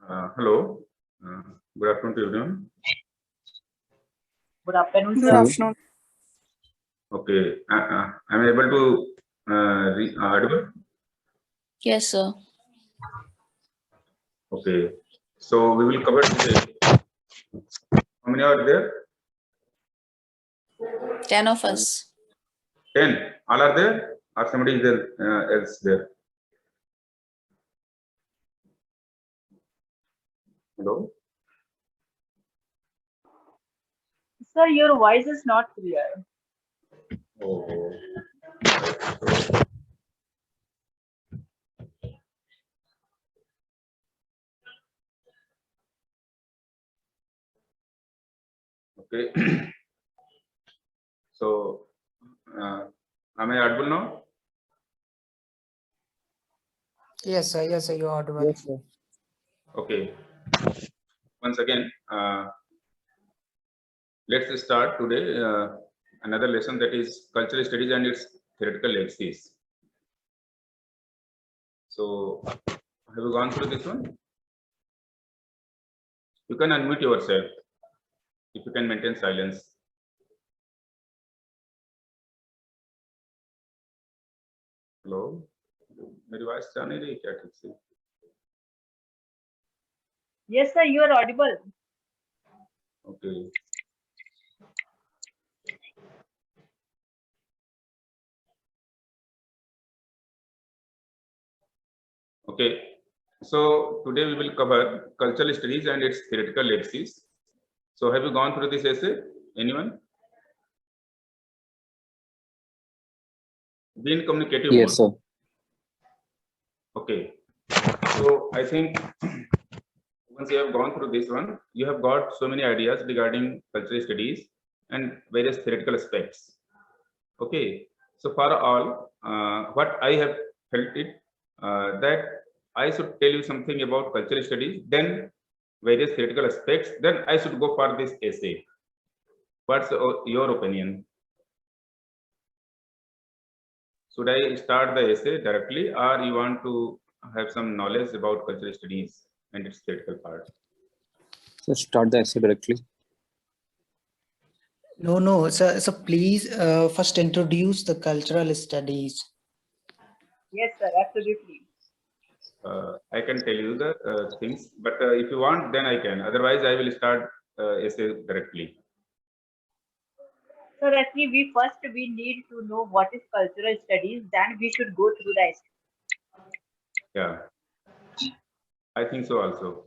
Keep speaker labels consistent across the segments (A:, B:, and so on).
A: Hello. Good afternoon to everyone.
B: Good afternoon,
C: Good
B: sir.
C: afternoon.
A: Okay. I'm able to audible.
C: Yes, sir.
A: Okay. So we will cover today. How many are there?
C: 10 of us.
A: 10. All are there, or somebody is there else there? Hello.
B: Sir, your voice is not clear.
A: Oh. Okay. So, am I audible now?
D: Yes, sir. Yes, sir. You are audible.
E: Yes, sir.
A: Okay. Once again, let's start today another lesson, that is cultural studies and its theoretical legacies. So, have you gone through this one? You can unmute yourself if you can maintain silence. Hello, मेरी आवाज जा नहीं रही क्या ठीक से?
B: Yes, sir, you are audible.
A: Okay. Okay. So today we will cover cultural studies and its theoretical legacies. So have you gone through this essay? Anyone? Be in communicative
E: Yes,
A: mode.
E: sir.
A: Okay. So I think once you have gone through this one, you have got so many ideas regarding cultural studies and various theoretical aspects. Okay. So for all, what I have felt it that I should tell you something about cultural studies, then various theoretical aspects, then I should go for this essay. What's your opinion? Should I start the essay directly, or you want to have some knowledge about cultural studies and its theoretical part?
E: So start the essay directly.
D: No, sir. So please first introduce the cultural studies.
B: Yes, sir, absolutely.
A: I can tell you the things, but if you want, then I can. Otherwise, I will start essay directly.
B: Sir, actually, we need to know what is cultural studies, then we should go through the essay.
A: Yeah, I think so also.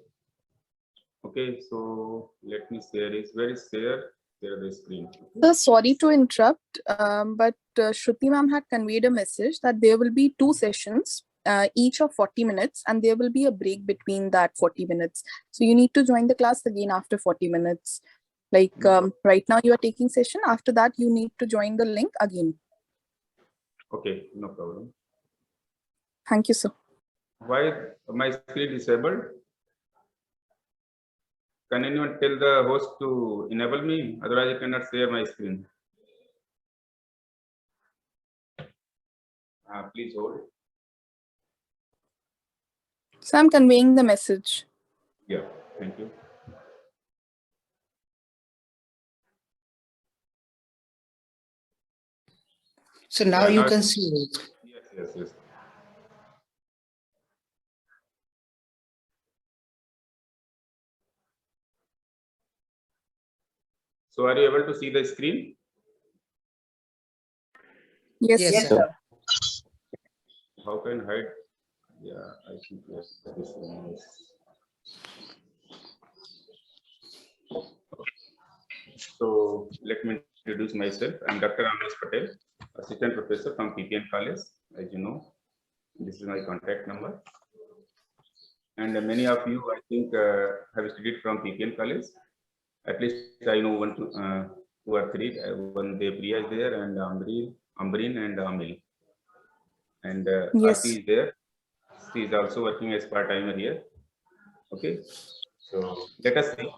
A: Okay, so let me share this. Where is share the screen?
F: So sorry to interrupt, but Shruti ma'am had conveyed a message that there will be 2 sessions, each of 40 minutes, and there will be a break between that 40 minutes. So you need to join the class again after 40 minutes. Like right now you are taking session. After that, you need to join the link again.
A: Okay, no problem.
F: Thank you, sir.
A: Why my screen disabled? Can anyone tell the host to enable me? Otherwise, I cannot share my screen. Please hold.
F: So I'm conveying the message.
A: Yeah, thank you.
D: So now
A: Yeah,
D: you
A: now-
D: can see it.
A: Yes. So are you able to see the screen?
F: Yes,
D: Yes,
B: Yes,
D: sir.
B: sir.
A: How can I hide? Yeah, I think yes, this one is. So let me introduce myself. I'm Dr. Amish Patel, Assistant Professor from PPN College. As you know, this is my contact number. And many of you, I think, have studied from PPN College. At least I know 2 or 3. One Depriya is there, and Ambreen and Amil. And
F: Yes.
A: Aarti is there. She is also working as part-timer here. Okay. So let us see.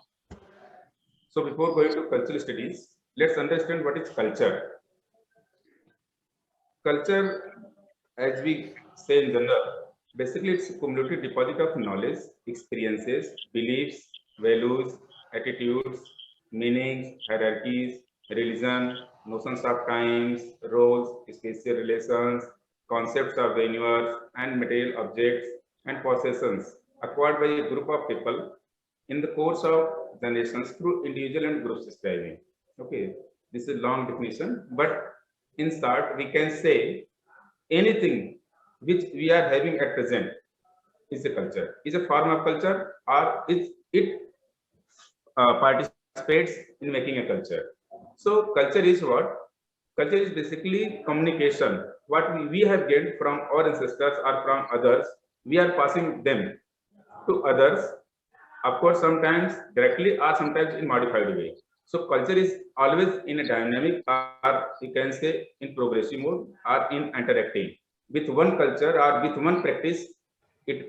A: So before going to cultural studies, let's understand what is culture. Culture, as we say in general, Basically, it's a cumulative deposit of knowledge, experiences, beliefs, values, attitudes, meanings, hierarchies, religion, notions of times, roles, spatial relations, concepts of the universe, and material objects and possessions acquired by a group of people in the course of generations through individual and group striving. Okay, this is a long definition, but in short, we can say anything which we are having at present is a culture, is a form of culture, or it participates in making a culture. So culture is what? Culture is basically communication. What we have gained from our ancestors or from others, we are passing them to others, of course, sometimes directly or sometimes in modified way. So culture is always in a dynamic, or you can say in progressive mode, or in interacting with one culture or with one practice.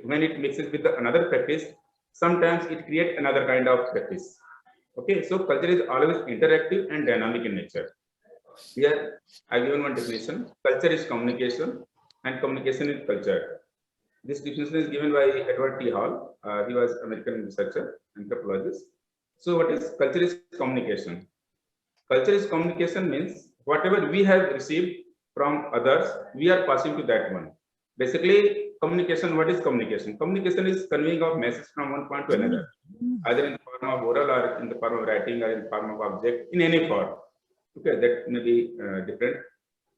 A: When it mixes with another practice, sometimes it creates another kind of practice. Okay, so culture is always interactive and dynamic in nature. Here I given one definition: culture is communication, and communication is culture. This definition is given by Edward T. Hall. He was American researcher, anthropologist. So what is culture is communication? Culture is communication means whatever we have received from others, we are passing to that one. Basically, communication, what is communication? Communication is conveying of message from one point to another, either in the form of oral or in the form of writing or in the form of object, in any form. Okay, that may be different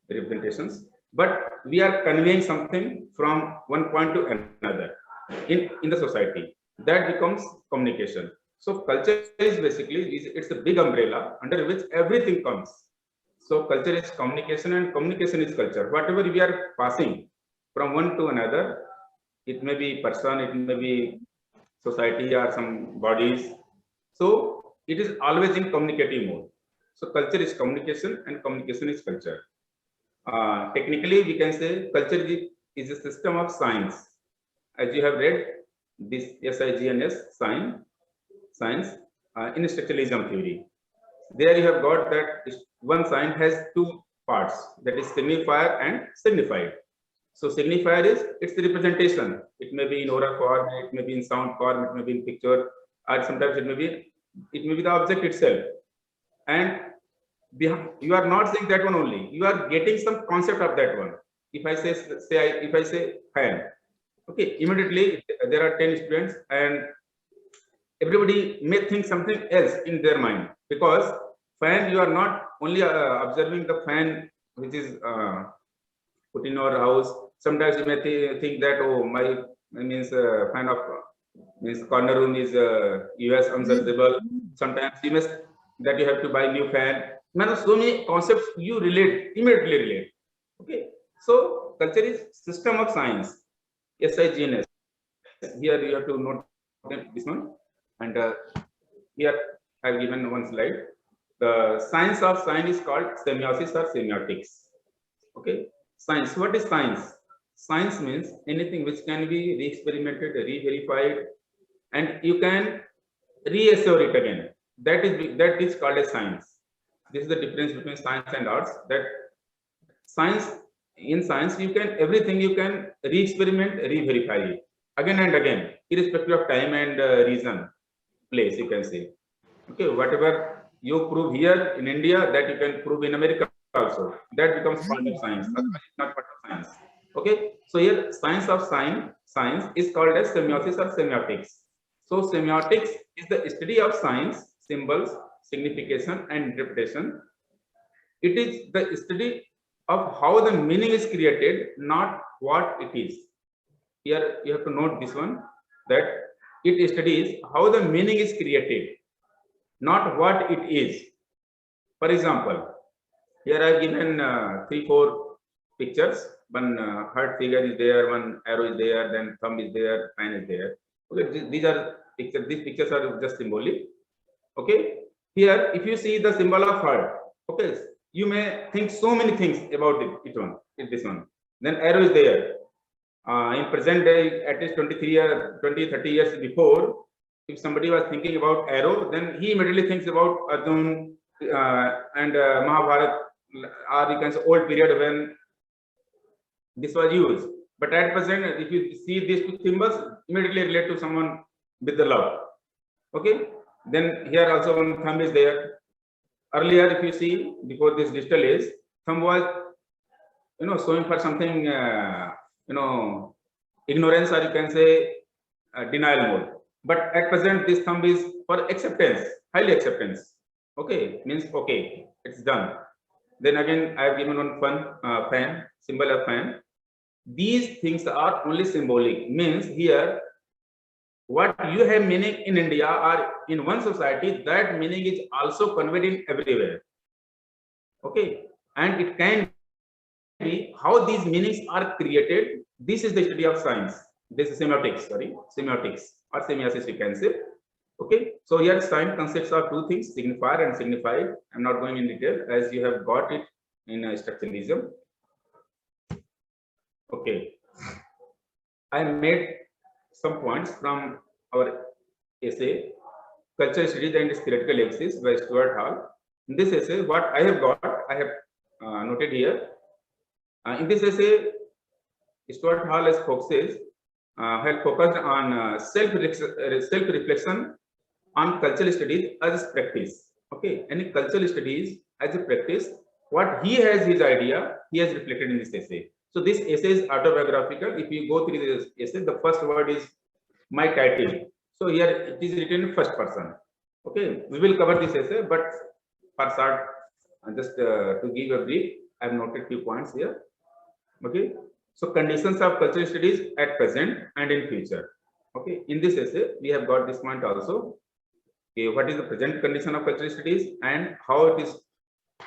A: representations, but we are conveying something from one point to another in the society. That becomes communication. So culture is basically, it's a big umbrella under which everything comes. So culture is communication and communication is culture. Whatever we are passing from one to another, it may be person, it may be society or some bodies. So it is always in communicative mode. So culture is communication and communication is culture. Technically, we can say culture is a system of science. As you have read this SIGNS science in structuralism theory. There you have got that one sign has two parts, that is signifier and signified. So signifier is its representation. It may be in oral form, it may be in sound form, it may be in picture, or sometimes it may be the object itself. And you are not saying that one only. You are getting some concept of that one. If I say fan, okay, immediately there are 10 students and everybody may think something else in their mind, because fan, you are not only observing the fan which is put in your house. Sometimes you may think that, oh, my means fan of means corner room is US unsearchable. Sometimes you must that you have to buy new fan. Man, so many concepts you immediately relate. Okay, so culture is system of science. SIGNS. Here you have to note this one, and here I have given one slide. The science of science is called semiosis or semiotics. Okay, science. What is science? Science means anything which can be re-experimented, re-verified, and you can reassure it again. That is called as science. This is the difference between science and arts. That in science you can everything you can re-experiment, re-verify it again and again, irrespective of time and reason, place, you can say. Okay, whatever you prove here in India, that you can prove in America also. That becomes part of science. Otherwise, it's not part of science. Okay, so here science of science is called as semiosis or semiotics. So semiotics is the study of signs, symbols, signification, and interpretation. It is the study of how the meaning is created, not what it is. Here you have to note this one, that it studies how the meaning is created, not what it is. For example, here I have given 3-4 pictures. One heart figure is there, one arrow is there, then thumb is there, fan is there. Okay, these are pictures. These pictures are just symbolic. Okay, here if you see the symbol of heart, okay, you may think so many things about this one. Then arrow is there. In present day, at least 20, 30 years before, if somebody was thinking about arrow, then he immediately thinks about Arjun and Mahabharata, or you can say old period when this was used. But at present, if you see these two symbols, immediately relate to someone with the love. Okay. Then here also one thumb is there. Earlier, if you see before this digital age, thumb was showing for something ignorance, or you can say denial mode. But at present, this thumb is for acceptance, highly acceptance. Okay, means okay, it's done. Then again, I have given one fan, symbol of fan. These things are only symbolic. Means here, what you have meaning in India or in one society, that meaning is also conveyed in everywhere. Okay, and it can be how these meanings are created. This is the study of science. This is semiotics, semiotics or semiosis, you can say. Okay, so here science consists of two things, signifier and signified. I'm not going in detail as you have got it in structuralism. Okay, I made some points from our essay, Cultural Studies and its Theoretical Axis by Stuart Hall. In this essay, what I have got, I have noted here. In this essay, Stuart Hall has focused on self-reflection on cultural studies as practice. Okay, any cultural studies as a practice, what he has his idea, he has reflected in this essay. So this essay is autobiographical. If you go through this essay, the first word is my title. So here it is written in first person. Okay, we will cover this essay, but for short, just to give a brief, I have noted few points here. Okay, so conditions of cultural studies at present and in future. Okay, in this essay, we have got this point also. Okay, what is the present condition of cultural studies and how it is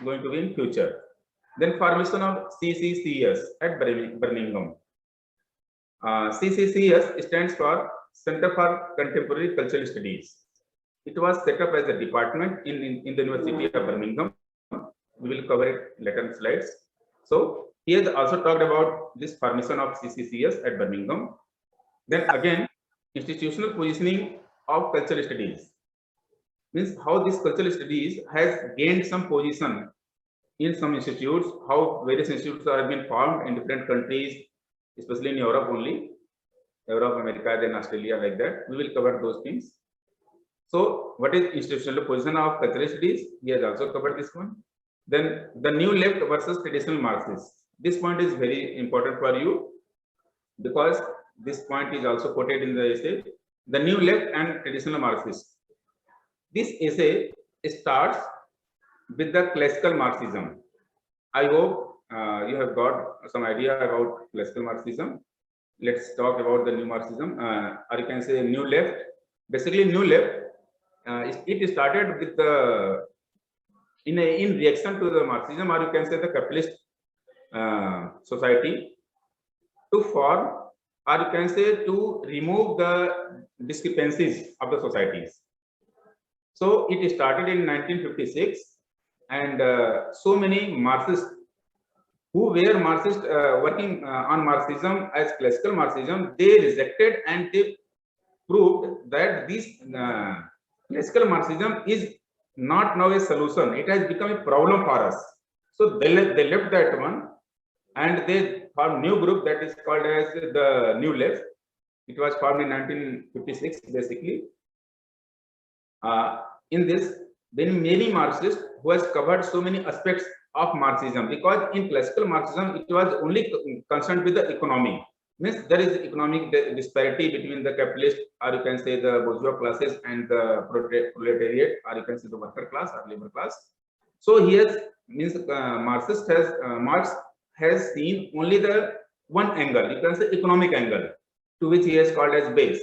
A: going to be in future. Then formation of CCCS at Birmingham. CCCS stands for Center for Contemporary Cultural Studies. It was set up as a department in the University of Birmingham. We will cover it later in slides. So he has also talked about this formation of CCCS at Birmingham. Then again, institutional positioning of cultural studies. Means how this cultural studies has gained some position in some institutes, how various institutes have been formed in different countries, especially in Europe only, Europe, America, then Australia, like that. We will cover those things. So what is institutional position of cultural studies? He has also covered this one. Then the new left versus traditional Marxists. This point is very important for you because this point is also quoted in the essay. The new left and traditional Marxists. This essay starts with the classical Marxism. I hope you have got some idea about classical Marxism. Let's talk about the new Marxism, or you can say new left. Basically, new left. It started with the in reaction to the Marxism, or you can say the capitalist society, to form, or you can say to remove the discrepancies of the societies. So it started in 1956, and so many Marxists who were Marxist working on Marxism as classical Marxism, they rejected and they proved that this classical Marxism is not now a solution. It has become a problem for us. So they left that one and they formed new group that is called as the New Left. It was formed in 1956 basically. In this, then many Marxists who has covered so many aspects of Marxism, because in classical Marxism it was only concerned with the economy. Means there is economic disparity between the capitalist, or you can say the bourgeois classes, and the proletariat, or you can say the worker class or labor class. So here means Marx has seen only the one angle, you can say economic angle, to which he has called as base.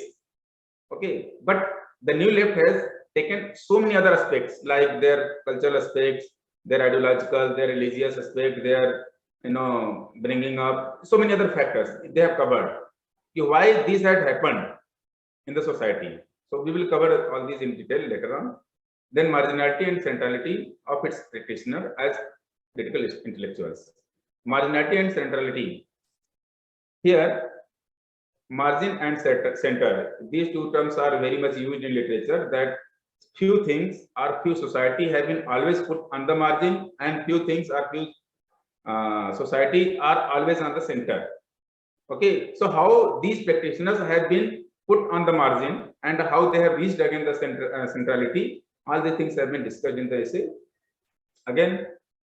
A: Okay, but the new left has taken so many other aspects like their cultural aspects, their ideological, their religious aspect, their bringing up so many other factors they have covered. Why this had happened in the society. So we will cover all these in detail later on. Then marginality and centrality of its practitioner as critical intellectuals. Marginality and centrality. Here, margin and center. These two terms are very much used in literature, that few things or few society have been always put on the margin, and few things or few society are always on the center. Okay, so how these practitioners have been put on the margin and how they have reached again the centrality, all these things have been discussed in the essay. Again,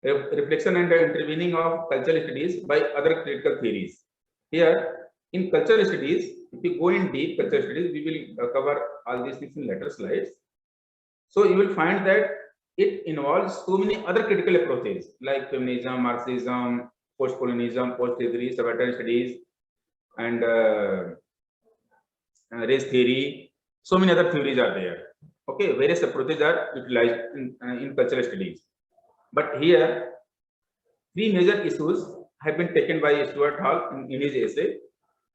A: reflection and intervening of cultural studies by other critical theories. Here, in cultural studies, if we go in deep cultural studies, we will cover all these things in later slides. So you will find that it involves so many other critical approaches like feminism, Marxism, post-colonialism, post-slavery, subaltern studies, and race theory. So many other theories are there. Okay, various approaches are utilized in cultural studies. But here, three major issues have been taken by Stuart Hall in his essay.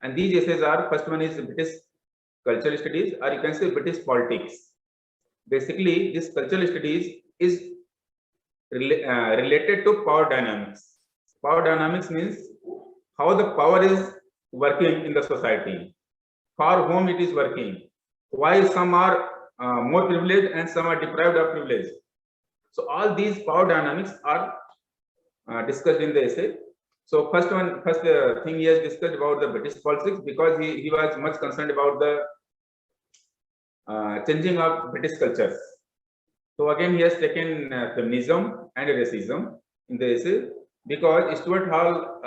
A: And these essays are, first one is British cultural studies, or you can say British politics. Basically, this cultural studies is related to power dynamics. Power dynamics means how the power is working in the society, for whom it is working, why some are more privileged and some are deprived of privilege. So all these power dynamics are discussed in the essay. So first thing he has discussed about the British politics, because he was much concerned about the changing of British cultures. So again, he has taken feminism and racism in the essay, because Stuart Hall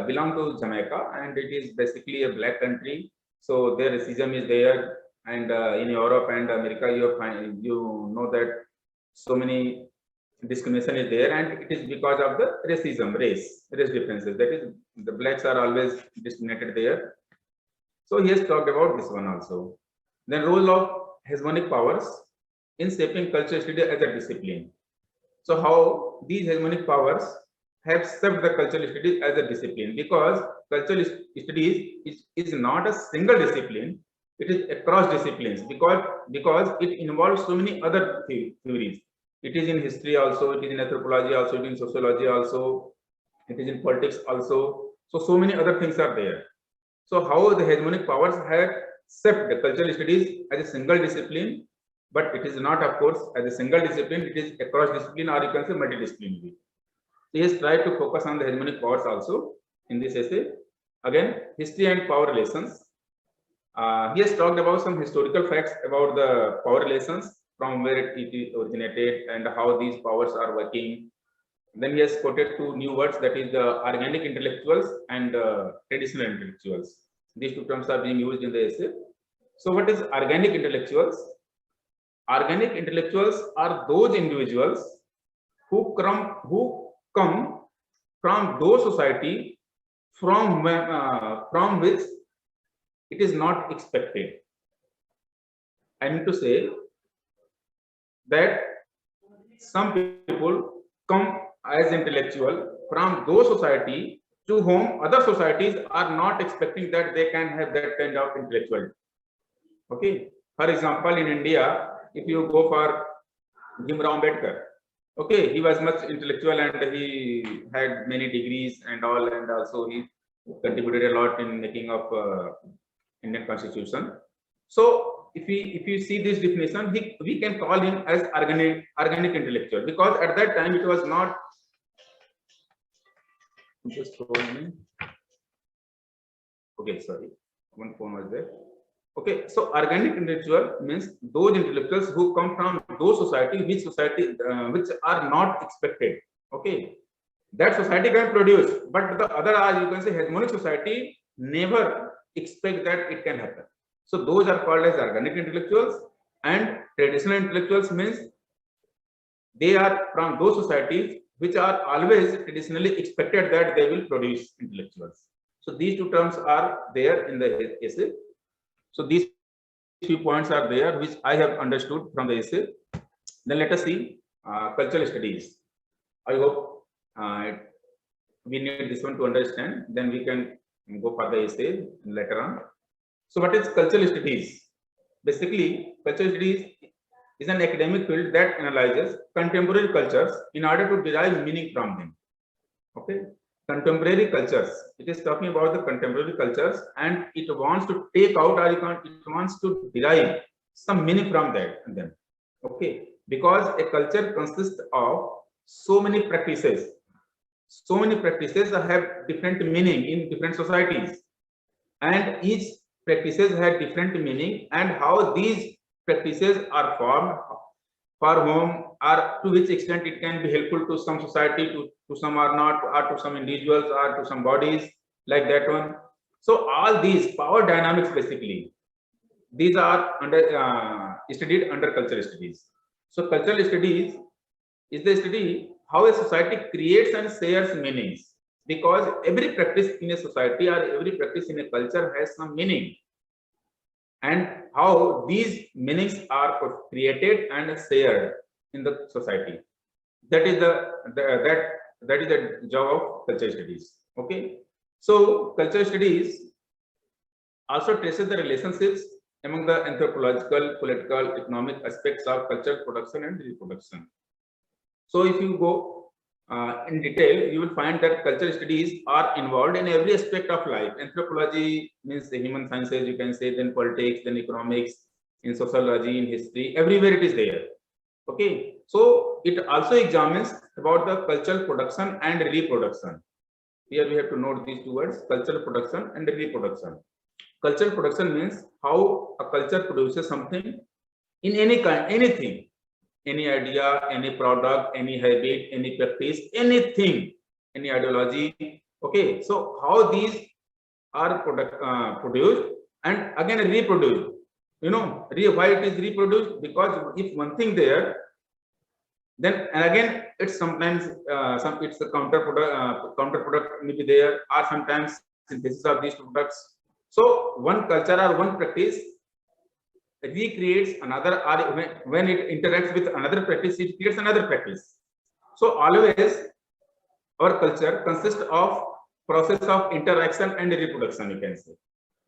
A: belonged to Jamaica, and it is basically a black country. So their racism is there, and in Europe and America, you know that so many discrimination is there, and it is because of the racism, race differences. That is, the blacks are always discriminated there. So he has talked about this one also. Then role of hegemonic powers in shaping cultural study as a discipline. So how these hegemonic powers have shaped the cultural studies as a discipline, because cultural studies is not a single discipline, it is across disciplines, because it involves so many other theories. It is in history also, it is in anthropology also, it is in sociology also, it is in politics also. So many other things are there. So how the hegemonic powers have shaped the cultural studies as a single discipline, but it is not, of course, as a single discipline, it is across discipline, or you can say multidisciplinary. So he has tried to focus on the hegemonic powers also in this essay. Again, history and power relations. He has talked about some historical facts about the power relations, from where it originated and how these powers are working. Then he has quoted two new words, that is the organic intellectuals and traditional intellectuals. These two terms are being used in the essay. So what is organic intellectuals? Organic intellectuals are those individuals who come from those society from which it is not expected. I mean to say that some people come as intellectual from those society to whom other societies are not expecting that they can have that kind of intellectual. Okay, for example, in India, if you go for Bhimrao Ambedkar, okay, he was much intellectual and he had many degrees and all, and also he contributed a lot in making of Indian Constitution. So if you see this definition, we can call him as organic intellectual, because at that time it was not. Just hold me. Okay, sorry, one phone was there. Okay, so organic intellectual means those intellectuals who come from those society which are not expected. Okay, that society can produce, but the other, you can say, hegemonic society never expect that it can happen. So those are called as organic intellectuals. And traditional intellectuals means they are from those societies which are always traditionally expected that they will produce intellectuals. So these two terms are there in the essay. So these few points are there which I have understood from the essay. Then let us see cultural studies. I hope we need this one to understand. Then we can go for the essay later on. So what is cultural studies? Basically, cultural studies is an academic field that analyzes contemporary cultures in order to derive meaning from them. Okay, contemporary cultures. It is talking about the contemporary cultures, and it wants to take out, or it wants to derive some meaning from them. Okay, because a culture consists of so many practices. So many practices have different meaning in different societies. and each practices have different meaning, and how these practices are formed, for whom or to which extent it can be helpful to some society, to some or not, or to some individuals or to some bodies, like that one. So all these power dynamics, basically, these are studied under cultural studies. So cultural studies is the study how a society creates and shares meanings, because every practice in a society or every practice in a culture has some meaning, and how these meanings are created and shared in the society. That is that is the job of cultural studies. Okay, so cultural studies also traces the relationships among the anthropological, political, economic aspects of cultural production and reproduction. So if you go in detail, you will find that cultural studies are involved in every aspect of life. Anthropology means the human sciences, you can say, then politics, then economics, in sociology, in history, everywhere it is there. Okay, so it also examines about the cultural production and reproduction. Here we have to note these two words: cultural production and reproduction. Cultural production means how a culture produces something in any kind, anything, any idea, any product, any habit, any practice, anything, any ideology. Okay, so how these are produced and again reproduced. You know, why it is reproduced? Because if one thing there, then again it's sometimes it's a counterproduct may be there, or sometimes synthesis of these products. So one culture or one practice recreates another, or when it interacts with another practice, it creates another practice. So always our culture consists of process of interaction and reproduction, you can say.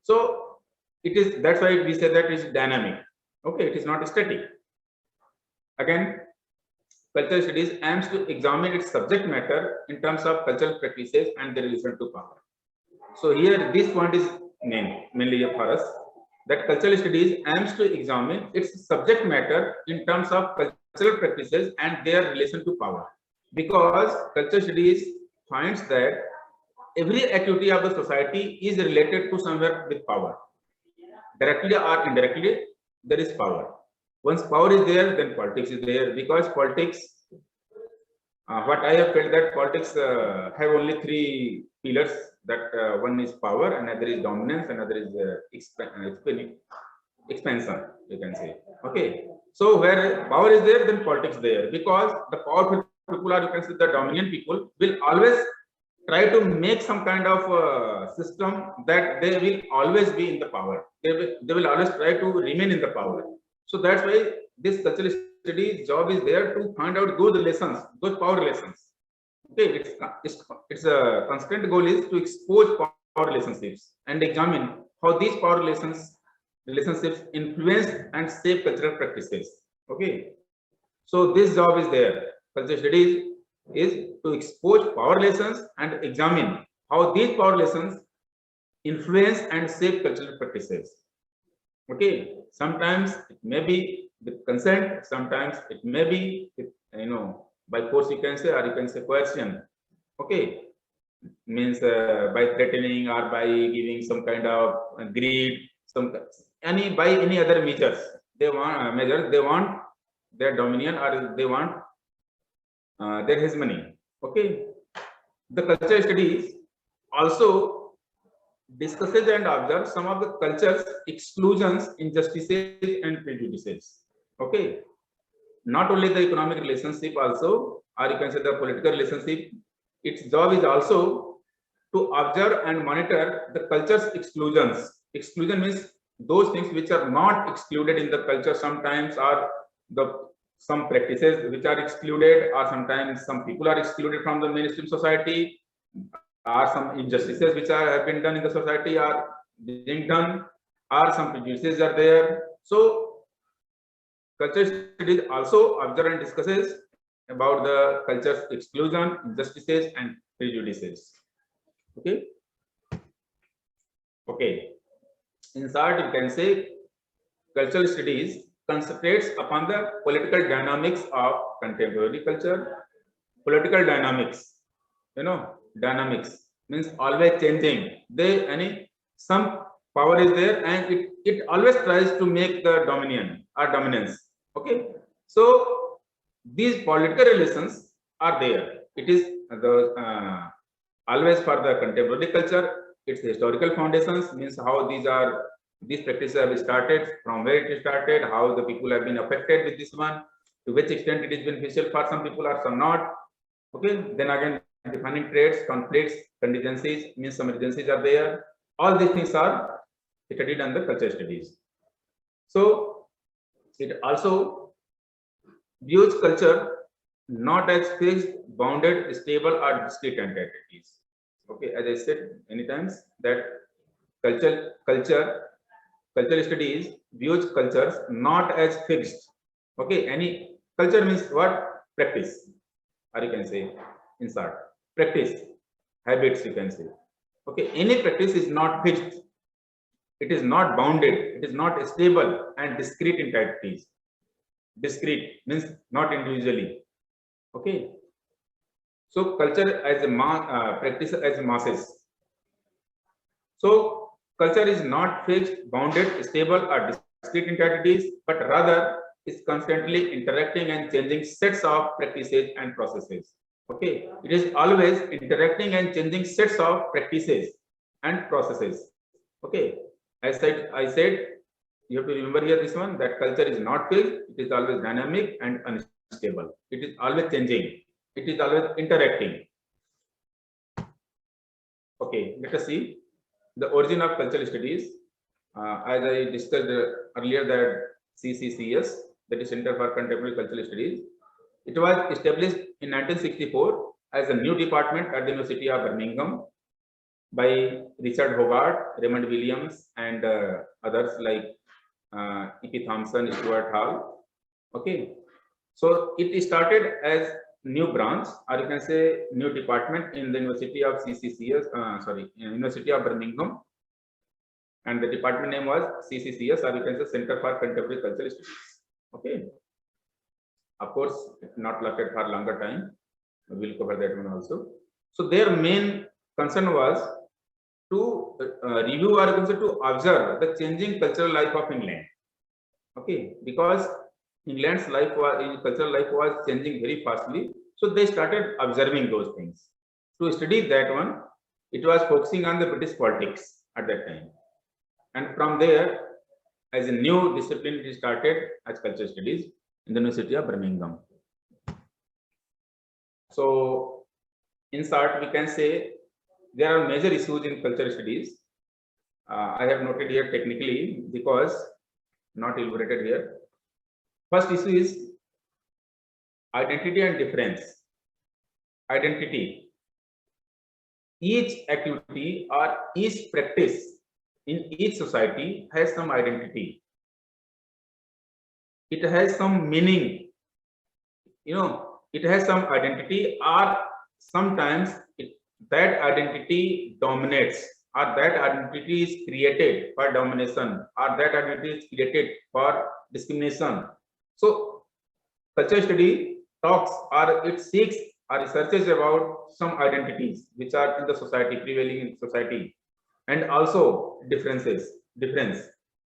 A: So it is, that's why we say that it is dynamic. Okay, it is not static. Again, cultural studies aims to examine its subject matter in terms of cultural practices and their relation to power. So here this point is mainly for us, that cultural studies aims to examine its subject matter in terms of cultural practices and their relation to power, because cultural studies finds that every activity of the society is related to somewhere with power, directly or indirectly. There is power. Once power is there, then politics is there, because politics, what I have felt that politics have only three pillars, that one is power, another is dominance, another is expansion, you can say. Okay, so where power is there, then politics there, because the powerful people, or you can say the dominant people, will always try to make some kind of system that they will always be in the power. They will always try to remain in the power. So that's why this cultural studies job is there to find out those relations, those power relations. Okay, it's a constant goal is to expose power relationships and examine how these power relationships influence and shape cultural practices. Okay, so this job is there. Cultural studies is to expose power relations and examine how these power relations influence and shape cultural practices. Okay, sometimes it may be with consent, sometimes it may be with, by force, you can say, or you can say coercion. Okay, means by threatening or by giving some kind of greed, by any other measures. They want their dominion, or they want their hegemony. Okay, the cultural studies also discusses and observes some of the culture's exclusions, injustices, and prejudices. Okay, not only the economic relationship, also, or you can say the political relationship. Its job is also to observe and monitor the culture's exclusions. Exclusion means those things which are not excluded in the culture sometimes, or some practices which are excluded, or sometimes some people are excluded from the mainstream society, or some injustices which have been done in the society are being done, or some prejudices are there. So cultural studies also observe and discusses about the culture's exclusion, injustices, and prejudices. Okay. Okay. In short, you can say cultural studies concentrates upon the political dynamics of contemporary culture. Political dynamics, dynamics means always changing. some power is there, and it always tries to make the dominion or dominance. Okay, so these political relations are there. It is the always for the contemporary culture. Its historical foundations means how these practices have started, from where it started, how the people have been affected with this one, to which extent it is beneficial for some people or some not. Okay, then again defining traits, conflicts, contingencies, means some agencies are there. All these things are studied under culture studies. So it also views culture not as fixed, bounded, stable, or discrete entities. Okay, as I said many times that culture studies views cultures not as fixed. Okay, any culture means what? Practice, or you can say in short, practice, habits, you can say. Okay, any practice is not fixed, it is not bounded, it is not stable and discrete entities. Discrete means not individually. Okay, so culture as a practice as masses. So culture is not fixed, bounded, stable, or discrete entities, but rather is constantly interacting and changing sets of practices and processes. Okay, it is always interacting and changing sets of practices and processes. Okay, I said you have to remember here this one, that culture is not fixed, it is always dynamic and unstable. It is always changing. It is always interacting. Okay, let us see the origin of cultural studies. As I discussed earlier, that CCCS, that is Center for Contemporary Cultural Studies, it was established in 1964 as a new department at the University of Birmingham by Richard Hogarth, Raymond Williams, and others like E.P. Thompson, Stuart Hall. Okay, so it started as new branch, or you can say new department in the University of University of Birmingham, and the department name was CCCS, or you can say Center for Contemporary Cultural Studies. Okay, of course, it's not lasted for longer time. We'll cover that one also. So their main concern was to review, or you can say to observe the changing cultural life of England. Okay, because England's cultural life was changing very fastly, so they started observing those things. To study that one, it was focusing on the British politics at that time, and from there, as a new discipline, it started as culture studies in the University of Birmingham. So, in short, we can say there are major issues in culture studies. I have noted here technically because not elaborated here. First issue is identity and difference. Identity. Each activity or each practice in each society has some identity. It has some meaning. It has some identity, or sometimes that identity dominates, or that identity is created for domination, or that identity is created for discrimination. So culture study talks, or it seeks or researches about some identities which are in the society, prevailing in society, and also difference.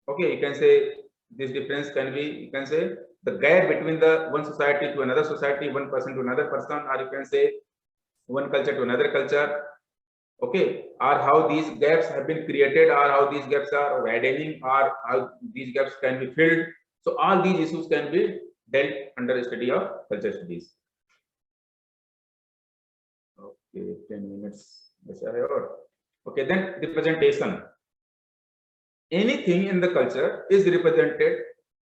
A: Okay, you can say this difference can be, you can say, the gap between the one society to another society, one person to another person, or you can say one culture to another culture. Okay, or how these gaps have been created, or how these gaps are widening, or how these gaps can be filled. So all these issues can be dealt under study of culture studies. Okay, 10 minutes. Okay, then representation. Anything in the culture is represented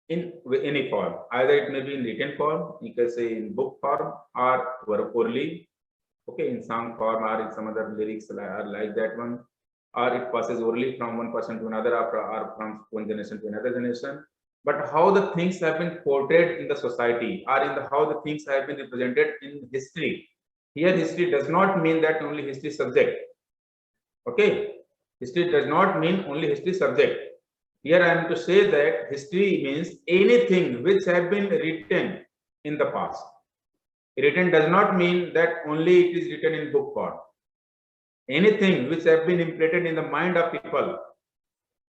A: in any form. Either it may be in written form, you can say in book form, or orally, okay, in song form, or in some other lyrics like that one, or it passes orally from one person to another, or from one generation to another generation. But how the things have been portrayed in the society, or in how the things have been represented in history. Here, history does not mean that only history subject. Okay, history does not mean only history subject. Here I am to say that history means anything which have been written in the past. Written does not mean that only it is written in book form. Anything which have been imprinted in the mind of people,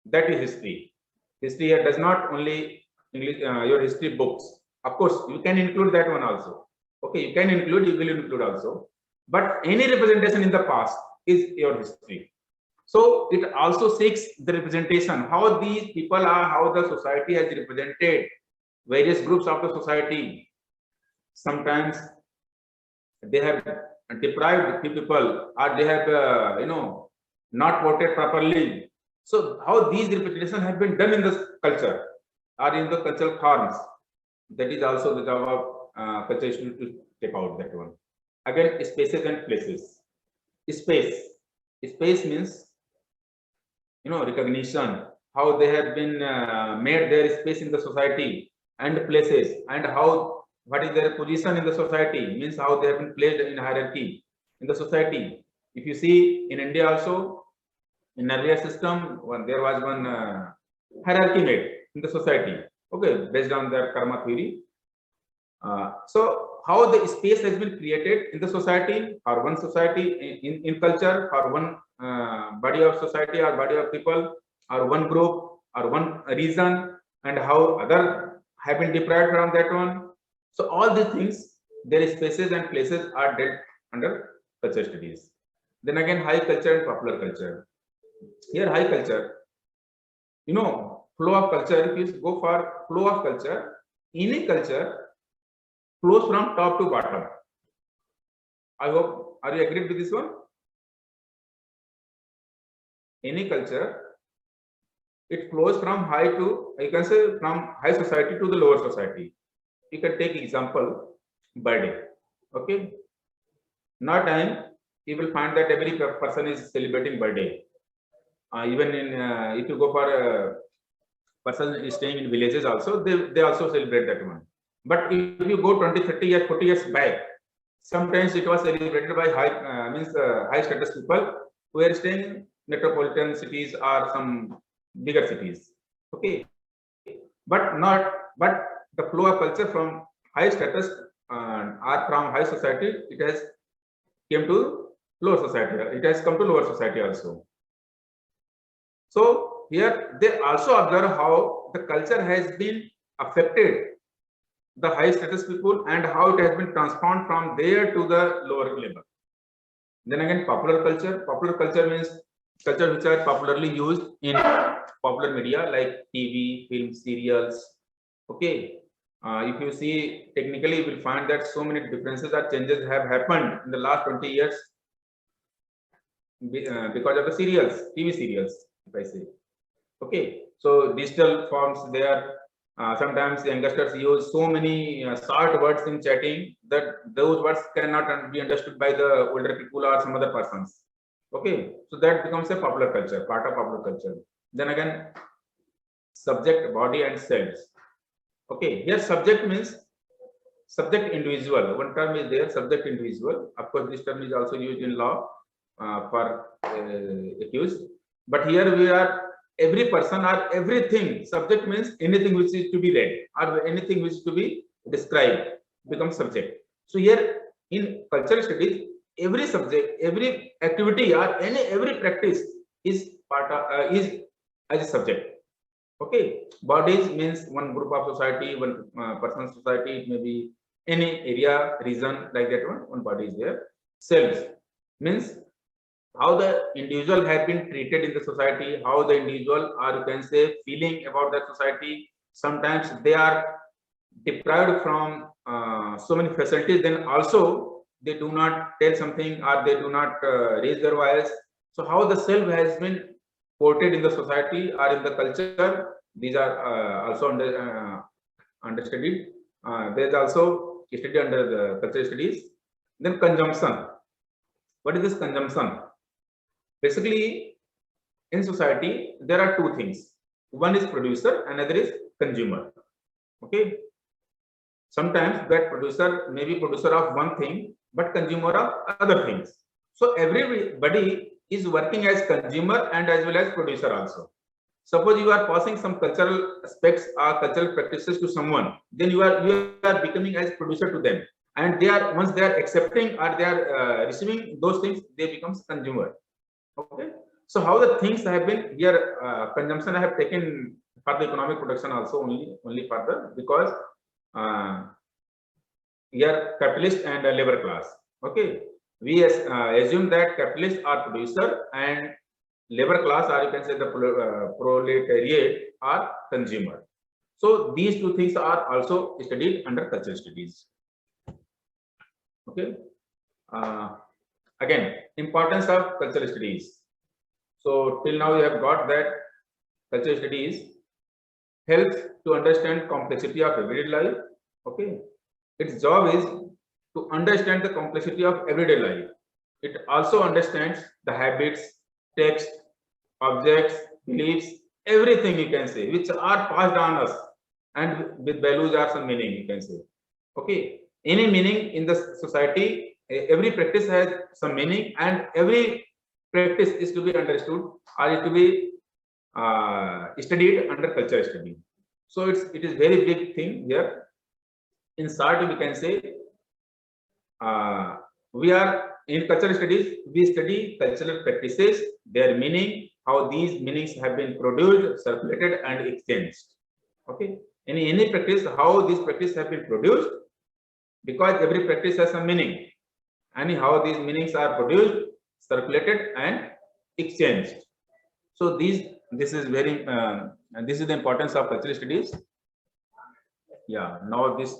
A: That is history. History here does not only English, your history books. Of course, you can include that one also. Okay, you can include, you will include also. But any representation in the past is your history. So it also seeks the representation, how these people are, how the society has represented various groups of the society. Sometimes they have deprived people, or they have, not voted properly. So how these representations have been done in the culture or in the cultural forms, that is also the job of culture institute to take out that one. Again, spaces and places. Space means, recognition, how they have been made their space in the society, and places, and how, what is their position in the society, means how they have been placed in hierarchy in the society. If you see in India also, in earlier system, there was one hierarchy made in the society, okay, based on their karma theory. So how the space has been created in the society, or one society in culture, or one body of society or body of people, or one group or one region, and how other have been deprived from that one. So all these things, their spaces and places are dealt under culture studies. Then again, high culture and popular culture. Here, high culture, flow of culture. If you go for flow of culture, any culture flows from top to bottom. I hope, are you agreed with this one? Any culture, it flows from high to, you can say, from high society to the lower society. You can take example, birthday. Okay, now time you will find that every person is celebrating birthday. Even in if you go for a person is staying in villages also, they also celebrate that one. But if you go 20, 30 years, 40 years back, sometimes it was celebrated by high status people who are staying in metropolitan cities or some bigger cities. Okay, but the flow of culture from high status or from high society, it has came to lower society. It has come to lower society also. So here they also observe how the culture has been affected the high status people and how it has been transformed from there to the lower level. Then again, popular culture. Popular culture means culture which are popularly used in popular media like TV, film, serials. Okay, if you see technically, you will find that so many differences or changes have happened in the last 20 years because of the serials, TV serials, if I say. Okay, so digital forms there. Sometimes youngsters use so many short words in chatting that those words cannot be understood by the older people or some other persons. Okay, so that becomes a popular culture, part of popular culture. Then again, subject, body, and selves. Okay, here subject means subject individual. One term is there, subject individual. Of course, this term is also used in law for accused. But here we are every person or everything. Subject means anything which is to be read or anything which is to be described becomes subject. So here in cultural studies, every subject, every activity or every practice is part of is as a subject. Okay, bodies means one group of society, one person's society. It may be any area, region, like that one. One body is there. Selves means how the individual have been treated in the society, how the individual, or you can say, feeling about the society. Sometimes they are deprived from so many facilities, then also they do not tell something or they do not raise their voice. So how the self has been portrayed in the society or in the culture, these are also understudied. There is also study under the cultural studies. Then consumption. What is this consumption? Basically, in society, there are two things. One is producer, another is consumer. Okay. Sometimes that producer may be producer of one thing, but consumer of other things. So everybody is working as consumer and as well as producer also. Suppose you are passing some cultural aspects or cultural practices to someone, then you are becoming as producer to them, and they are, once they are accepting or they are receiving those things, they becomes consumer. Okay, So how the things have been here, consumption I have taken for the economic production also only for the, because here capitalist and labor class. Okay, we assume that capitalists are producer and labor class, or you can say the proletariat, are consumer. So these two things are also studied under cultural studies. Okay. Again, importance of cultural studies. So till now you have got that cultural studies helps to understand complexity of everyday life. Okay, its job is to understand the complexity of everyday life. It also understands the habits, text, objects, beliefs, everything you can say, which are passed on us, and with values or some meaning you can say. Okay, any meaning in the society, every practice has some meaning, and every practice is to be understood or is to be studied under cultural study. So it is very big thing here. In short, we can say we are in cultural studies. We study cultural practices, their meaning, how these meanings have been produced, circulated, and exchanged. Okay, any practice, how these practices have been produced, because every practice has some meaning, and how these meanings are produced, circulated, and exchanged. So this is very this is the importance of cultural studies. Yeah, now this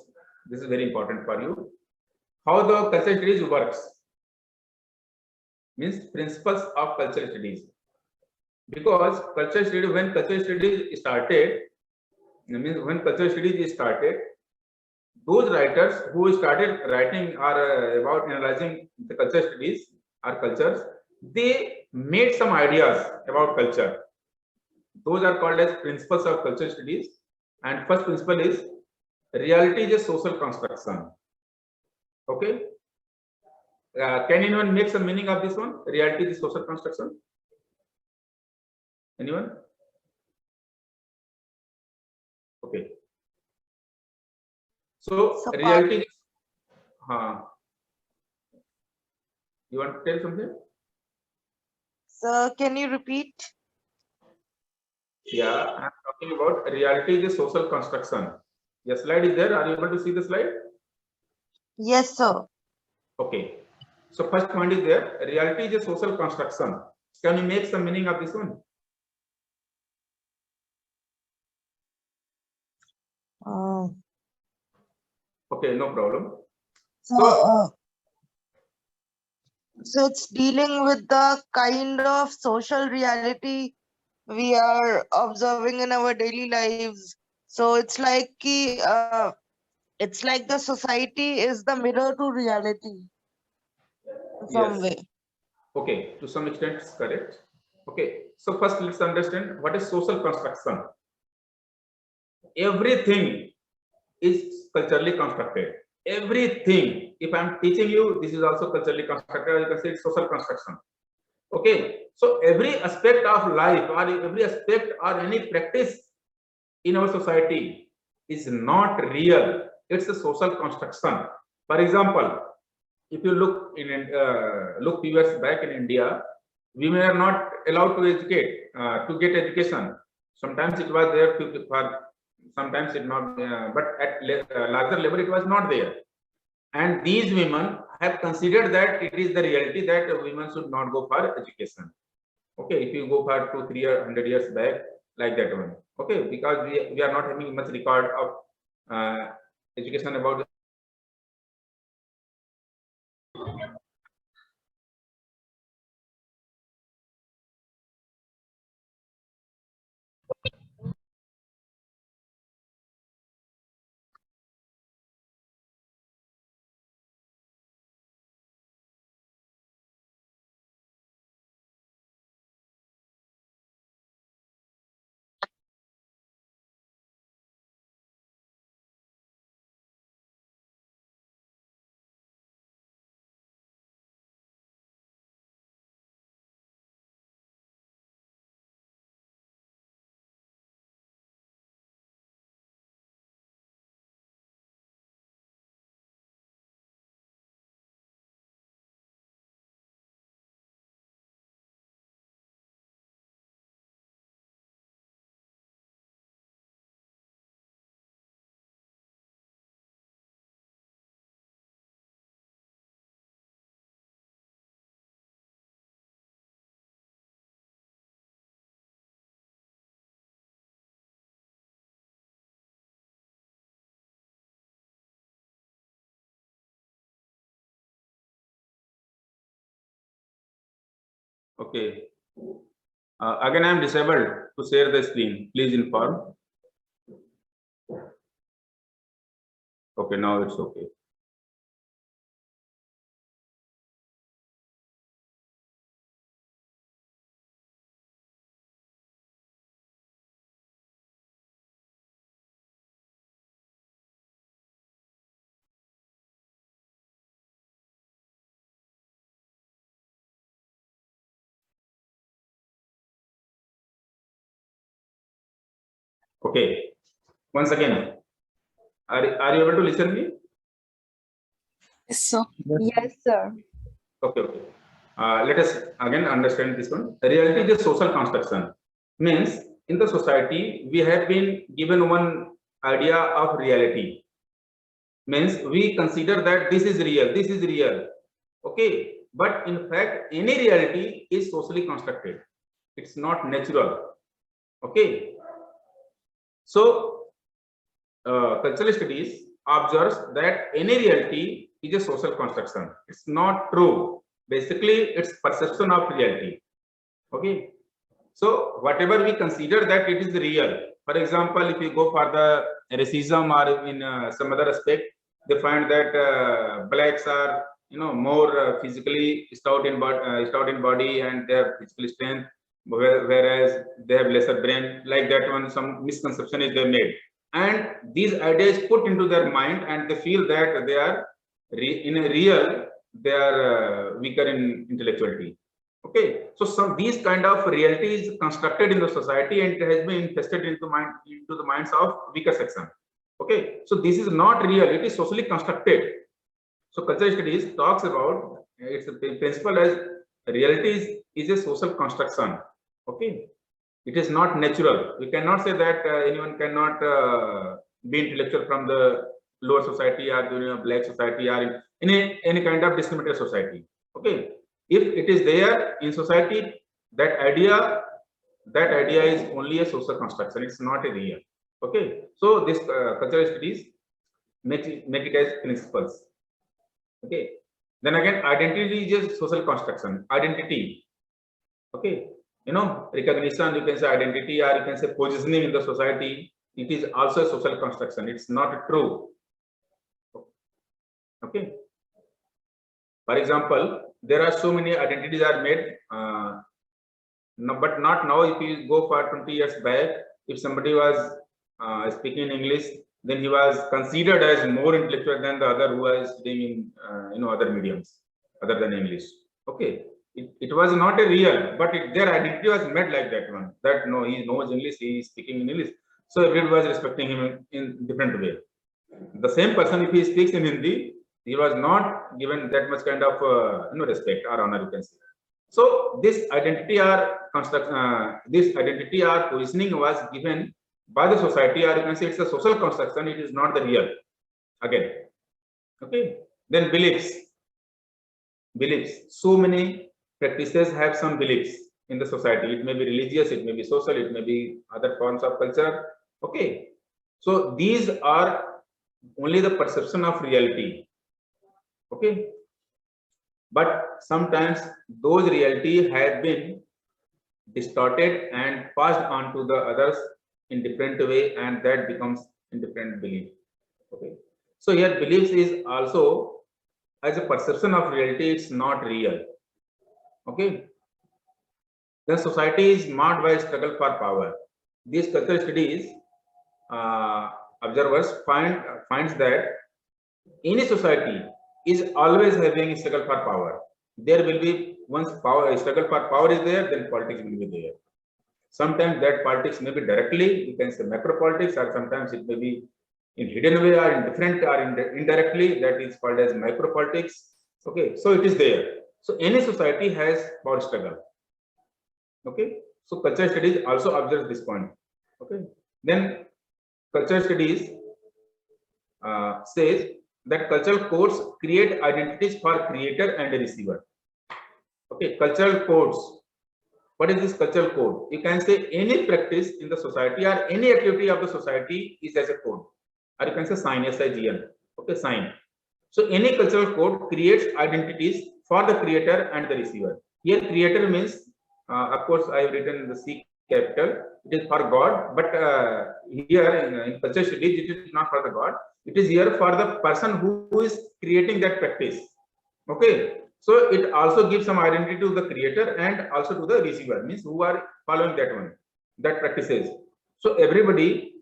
A: is very important for you. How the cultural studies works means principles of cultural studies. Because cultural studies, when cultural studies started, means when cultural studies started, those writers who started writing or about analyzing the cultural studies or cultures, they made some ideas about culture. Those are called as principles of cultural studies. And first principle is reality is a social construction. Okay. Can anyone make some meaning of this one? Reality is a social construction. Anyone? Okay. So reality. You want to tell something?
G: Sir, can you repeat?
A: Yeah, I'm talking about reality is a social construction. Your slide is there. Are you able to see the slide?
G: Yes, sir.
A: Okay. So first point is there. Reality is a social construction. Can you make some meaning of this one? Okay, no problem.
G: So it's dealing with the kind of social reality we are observing in our daily lives. So it's like the society is the mirror to reality in some
A: Yes.
G: way.
A: Okay, to some extent it's correct. Okay, so first let's understand what is social construction. Everything is culturally constructed. Everything. If I'm teaching you, this is also culturally constructed. You can say it's social construction. Okay, so every aspect of life or every aspect or any practice in our society is not real. It's a social construction. For example, if you look look few years back in India, women are not allowed to educate to get education. Sometimes it was there for, sometimes it not, but at larger level it was not there. And these women have considered that it is the reality that women should not go for education. Okay, if you go for 200-300 years back, like that one. Okay, because we are not having much record of education about Okay. Again, I am disabled to share the screen. Please inform. Okay, now it's okay. Okay. Once again, are you able to listen me?
C: Yes, sir.
B: Yes, sir.
A: Okay, okay. Let us again understand this one. Reality is a social construction. Means in the society, we have been given one idea of reality. Means we consider that this is real, this is real. Okay. But in fact, any reality is socially constructed. It's not natural. Okay. So, cultural studies observes that any reality is a social construction. It's not true. Basically, it's perception of reality. Okay. So, whatever we consider that it is real. For example, if you go for the racism or in some other aspect, they find that blacks are, more physically stout in body and they have physical strength, whereas they have lesser brain. Like that one, some misconception is they made, and these ideas put into their mind, and they feel that they are in a real they are weaker in intellectuality. Okay, so these kind of reality is constructed in the society and it has been infested into the minds of weaker section. Okay, so this is not real; it is socially constructed. So cultural studies talks about its principle as reality is a social construction. Okay, it is not natural. We cannot say that anyone cannot be intellectual from the lower society or black society or in any kind of discriminated society. Okay, if it is there in society, that idea is only a social construction. It's not a real. Okay, so this cultural studies make it as principles. Okay, then again, identity is a social construction. Identity. Okay, recognition, you can say identity, or you can say positioning in the society. It is also a social construction. It's not true. Okay. For example, there are so many identities are made, no, but not now. If you go for 20 years back, if somebody was speaking English, then he was considered as more intellectual than the other who was studying in other mediums other than English. Okay, it was not a real, but their identity was made like that one. That no, he knows English, he is speaking in English, so everyone was respecting him in different way. The same person, if he speaks in Hindi, he was not given that much kind of respect or honor, you can say. So this identity or positioning was given by the society, or you can say it's a social construction. It is not the real. Again, okay. Then beliefs. So many practices have some beliefs in the society. It may be religious, it may be social, it may be other forms of culture. Okay. So these are only the perception of reality. Okay, but sometimes those reality have been distorted and passed on to the others in different way, and that becomes indifferent belief. Okay, so here beliefs is also as a perception of reality. It's not real. Okay, the society is marked by struggle for power. These cultural studies observers finds that any society is always having a struggle for power. There will be once struggle for power is there, then politics will be there. Sometimes that politics may be directly, you can say macro politics, or sometimes it may be in hidden way or in different or indirectly. That is called as micro politics. Okay, so it is there. So any society has power struggle. Okay, so cultural studies also observe this point. Okay, then cultural studies says that cultural codes create identities for creator and receiver. Okay, cultural codes. What is this cultural code? You can say any practice in the society or any activity of the society is as a code, or you can say sign, S-I-G-N. Okay, sign. So any cultural code creates identities for the creator and the receiver. Here, creator means Of course, I have written the C capital. It is for God, but here in cultural studies, it is not for the God. It is here for the person who is creating that practice. Okay, so it also gives some identity to the creator and also to the receiver, means who are following that one, that practices. So everybody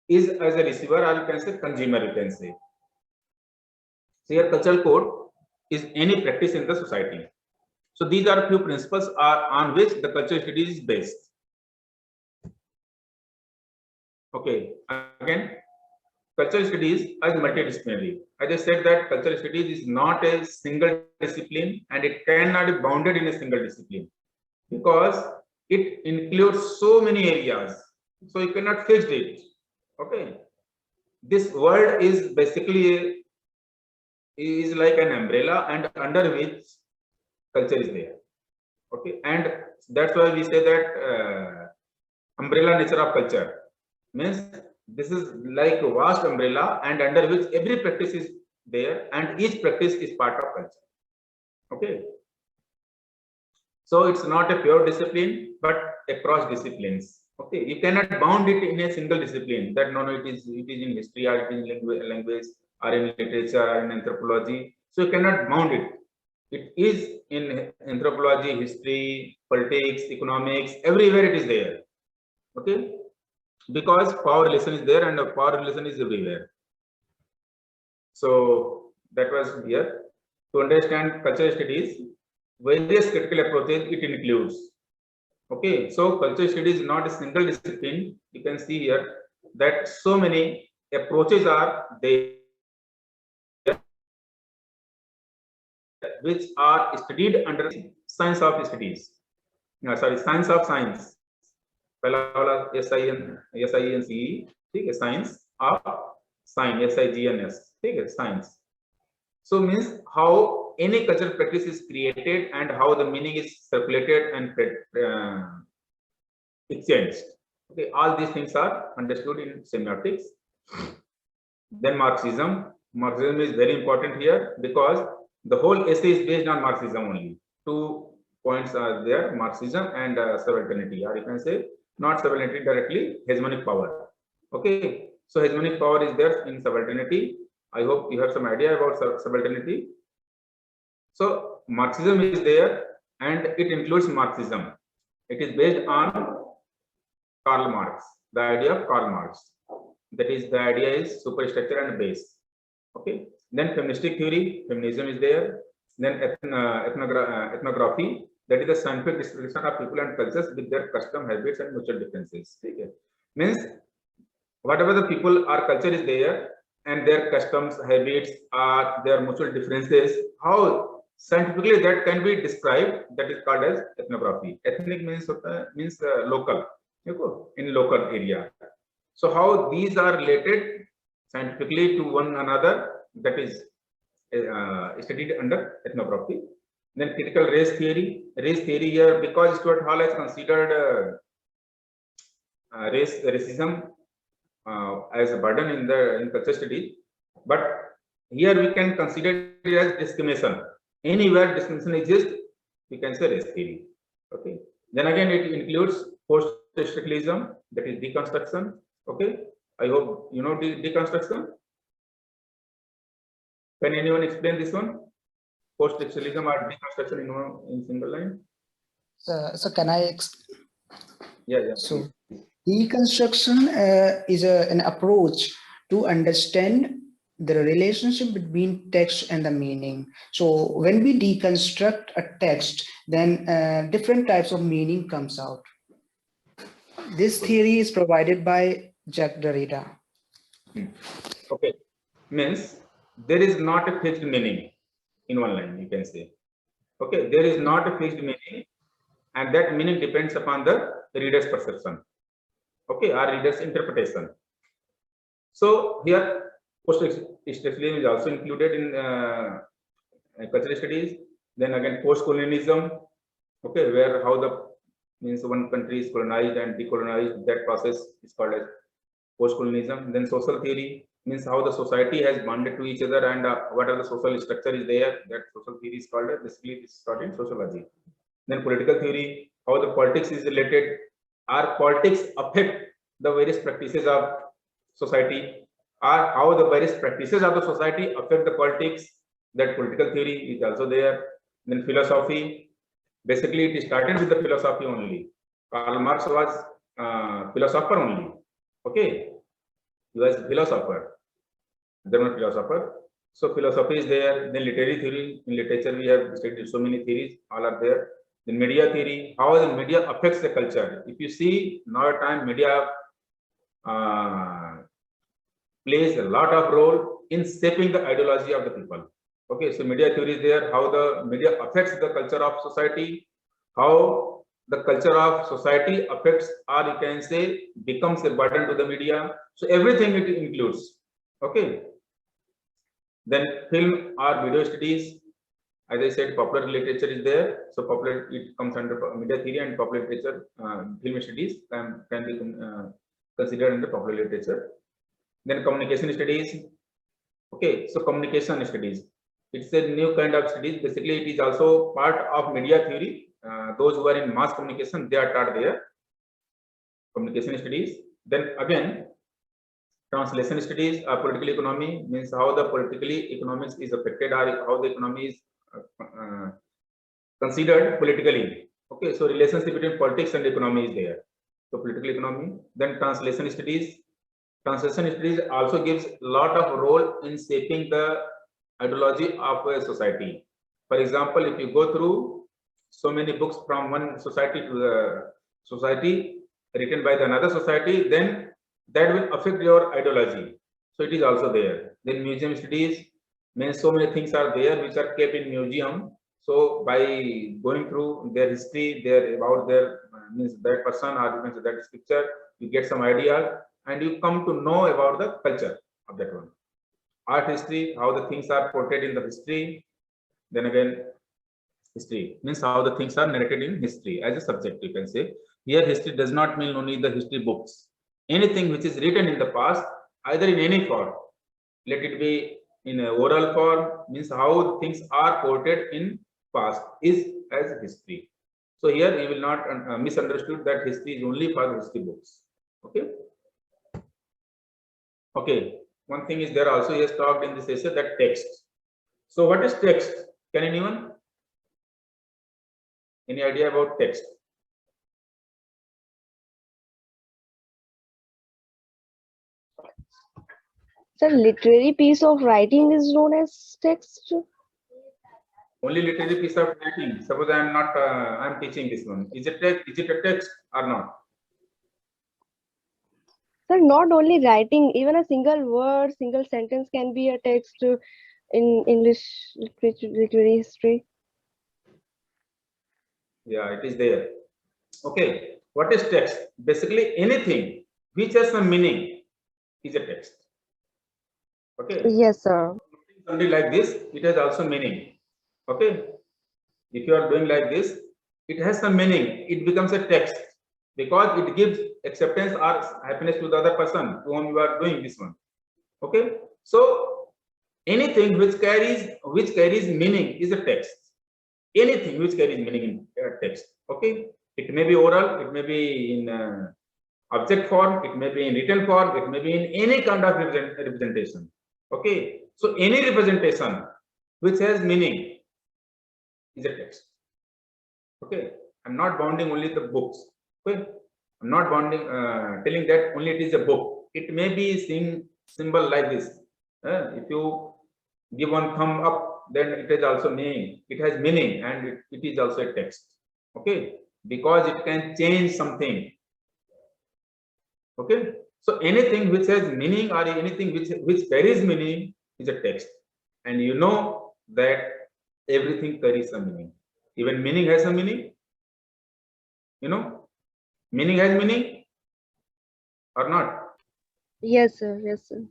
A: is as a receiver, or you can say consumer, you can say. So your cultural code is any practice in the society. So these are a few principles on which the cultural studies is based. Okay, again, cultural studies is multidisciplinary. As I said that cultural studies is not a single discipline and it cannot be bounded in a single discipline because it includes so many areas. So you cannot fix it. Okay, this word is basically is like an umbrella and under which culture is there. Okay, and that's why we say that umbrella nature of culture means this is like a vast umbrella and under which every practice is there and each practice is part of culture. Okay, so it's not a pure discipline but across disciplines. Okay, you cannot bound it in a single discipline that no, it is in history or it is in language or in literature or in anthropology. So you cannot bound it. It is in anthropology, history, politics, economics, everywhere it is there. Okay, because power relation is there and the power relation is everywhere. So that was here. To understand cultural studies, various critical approaches it includes. Okay, so cultural studies is not a single discipline. You can see here that so many approaches are there which are studied under science of studies. Science of science. SINCE, science of science, SIGNS, science. So means how any cultural practice is created and how the meaning is circulated and exchanged. Okay, all these things are understood in semiotics. Then Marxism. Marxism is very important here because the whole essay is based on Marxism only. 2 points are there: Marxism and subalternity, or you can say not subalternity directly, hegemonic power. Okay, so hegemonic power is there in subalternity. I hope you have some idea about subalternity. So Marxism is there and it includes Marxism. It is based on Karl Marx, the idea of Karl Marx. That is, the idea is superstructure and base. Okay, then feministic theory, feminism is there. Then ethnography, that is the scientific description of people and cultures with their custom, habits and mutual differences. Okay, means whatever the people or culture is there and their customs, habits, their mutual differences, how scientifically that can be described, that is called as ethnography. Ethnic means local, in local area. So how these are related scientifically to one another, that is studied under ethnography. Then critical race theory. Race theory here, because Stuart Hall has considered racism as a burden in culture studies, but here we can consider it as discrimination. Anywhere discrimination exists, we can say race theory. Okay. Then again, it includes post-structuralism, that is deconstruction. Okay. I hope you know deconstruction. Can anyone explain this one? Post-structuralism or deconstruction in single line?
D: So can I?
A: Yeah.
D: So deconstruction is an approach to understand the relationship between text and the meaning. So when we deconstruct a text, then different types of meaning comes out. This theory is provided by Jacques Derrida.
A: Okay, means there is not a fixed meaning in one line, you can say. Okay, there is not a fixed meaning, and that meaning depends upon the reader's perception. Okay, or reader's interpretation. So here, post-structuralism is also included in cultural studies. Then again, post-colonialism. Okay, where how the means one country is colonized and decolonized, that process is called as post-colonialism. Then social theory means how the society has bonded to each other and what are the social structure is there. That social theory is called as, basically this is called in sociology. Then political theory, how the politics is related. Our politics affect the various practices of society, or how the various practices of the society affect the politics. That political theory is also there. Then philosophy, basically it started with the philosophy only. Karl Marx was philosopher only. Okay, he was a philosopher, German philosopher. So philosophy is there. Then literary theory, in literature we have studied so many theories, all are there. Then media theory, how the media affects the culture. If you see now at time, media plays a lot of role in shaping the ideology of the people. Okay, so media theory is there, how the media affects the culture of society, how the culture of society affects, or you can say becomes a burden to the media. So everything it includes. Okay. Then film or video studies, as I said, popular literature is there. So popular, it comes under media theory, and popular literature, film studies can be considered under popular literature. Then communication studies. Okay, so communication studies, it's a new kind of studies. Basically, it is also part of media theory. Those who are in mass communication, they are taught there. Communication studies. Then again, translation studies or political economy, means how the politically economics is affected, or how the economy is considered politically. Okay, so relationship between politics and economy is there. So political economy. Then translation studies. Translation studies also gives a lot of role in shaping the ideology of a society. For example, if you go through so many books from one society to the society written by the another society, then that will affect your ideology. So it is also there. Then museum studies, means so many things are there which are kept in museum. So by going through their history, their about their means that person, or you can say that scripture, you get some idea, and you come to know about the culture of that one. Art history, how the things are portrayed in the history. Then again, history means how the things are narrated in history as a subject, you can say. Here history does not mean only the history books. Anything which is written in the past, either in any form, let it be in a oral form, means how things are portrayed in past is as history. So here you will not misunderstood that history is only for the history books. Okay. Okay. One thing is there also, he has talked in this essay, that text. So what is text? Can anyone? Any idea about text?
H: Sir, literary piece of writing is known as text.
A: Only literary piece of writing. Suppose I am not, I am teaching this one. Is it a text or not?
H: Sir, not only writing, even a single word, single sentence can be a text in English literary history.
A: Yeah, it is there. Okay. What is text? Basically, anything which has some meaning is a text. Okay.
H: Yes, sir.
A: Something like this, it has also meaning. Okay. If you are doing like this, it has some meaning. It becomes a text because it gives acceptance or happiness to the other person to whom you are doing this one. Okay. So anything which carries meaning is a text. Anything which carries meaning in text. Okay. It may be oral, it may be in object form, it may be in written form, it may be in any kind of representation. Okay. So any representation which has meaning is a text. Okay. I'm not bounding only the books. Okay. I'm not bounding, telling that only it is a book. It may be symbol like this. If you give one thumb up, then it has also meaning. It has meaning, and it is also a text. Okay. Because it can change something. Okay. So anything which has meaning or anything which carries meaning is a text. And you know that everything carries a meaning. Even meaning has a meaning. You know, meaning has meaning or not?
H: Yes, sir. Yes, sir.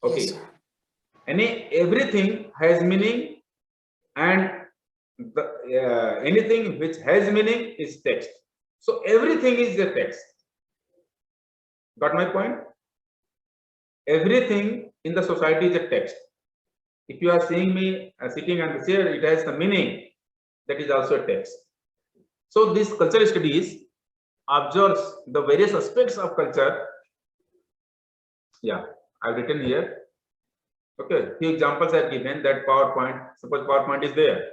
A: Okay.
D: Yes.
A: Everything has meaning, and anything which has meaning is text. So everything is a text. Got my point? Everything in the society is a text. If you are seeing me sitting on the chair, it has some meaning. That is also a text. So this cultural studies observes the various aspects of culture. Yeah, I've written here. Okay, few examples are given that PowerPoint. Suppose PowerPoint is there,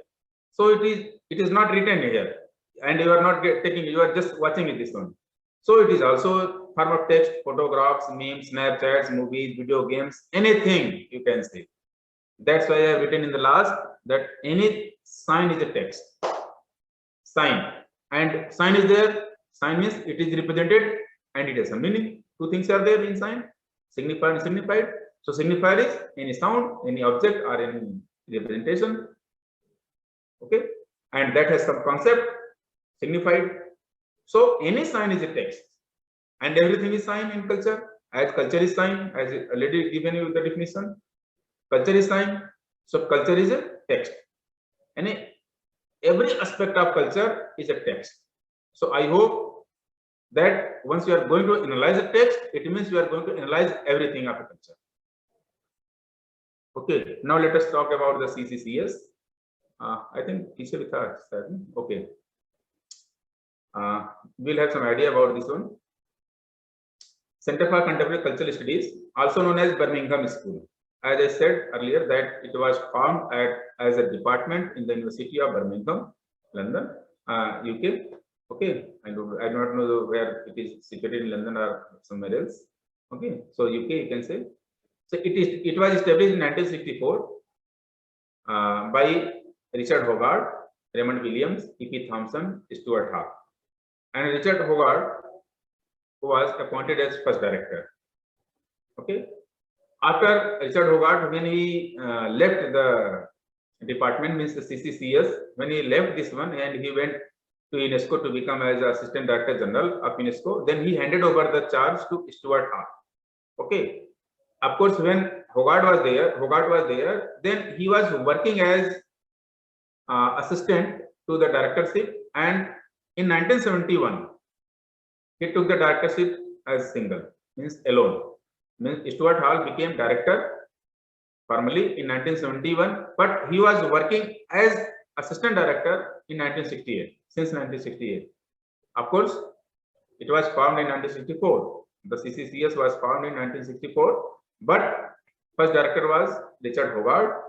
A: so it is not written here, and you are not taking. You are just watching it this one. So it is also form of text, photographs, memes, Snapchats, movies, video games, anything you can say. That's why I have written in the last that any sign is a text. Sign, and sign is there. Sign means it is represented and it has a meaning. Two things are there in sign: signified and signified. So signifier is any sound, any object, or any representation. Okay, and that has some concept. Signified. So any sign is a text, and everything is sign in culture. As culture is sign, as I already given you the definition. Culture is sign. So culture is a text. And every aspect of culture is a text. So I hope that once you are going to analyze a text, it means you are going to analyze everything of a culture. Okay, now let us talk about the CCCS. I think okay. We'll have some idea about this one. Center for Contemporary Cultural Studies, also known as Birmingham School. As I said earlier, that it was formed as a department in the University of Birmingham, London, UK. Okay, I do not know where it is situated in London or somewhere else. Okay, so UK you can say. So it was established in 1964 by Richard Hogarth, Raymond Williams, E.P. Thompson, Stuart Hall, and Richard Hogarth was appointed as first director. Okay. After Richard Hogarth, when he left the department, means the CCCS, when he left this one and he went to UNESCO to become as Assistant Director General of UNESCO, then he handed over the charge to Stuart Hall. Okay. Of course, when Hogarth was there, then he was working as assistant to the directorship, and in 1971, he took the directorship as single, means alone. Means Stuart Hall became director formally in 1971, but he was working as assistant director in 1968, since 1968. Of course, it was formed in 1964. The CCCS was formed in 1964, but first director was Richard Hogarth.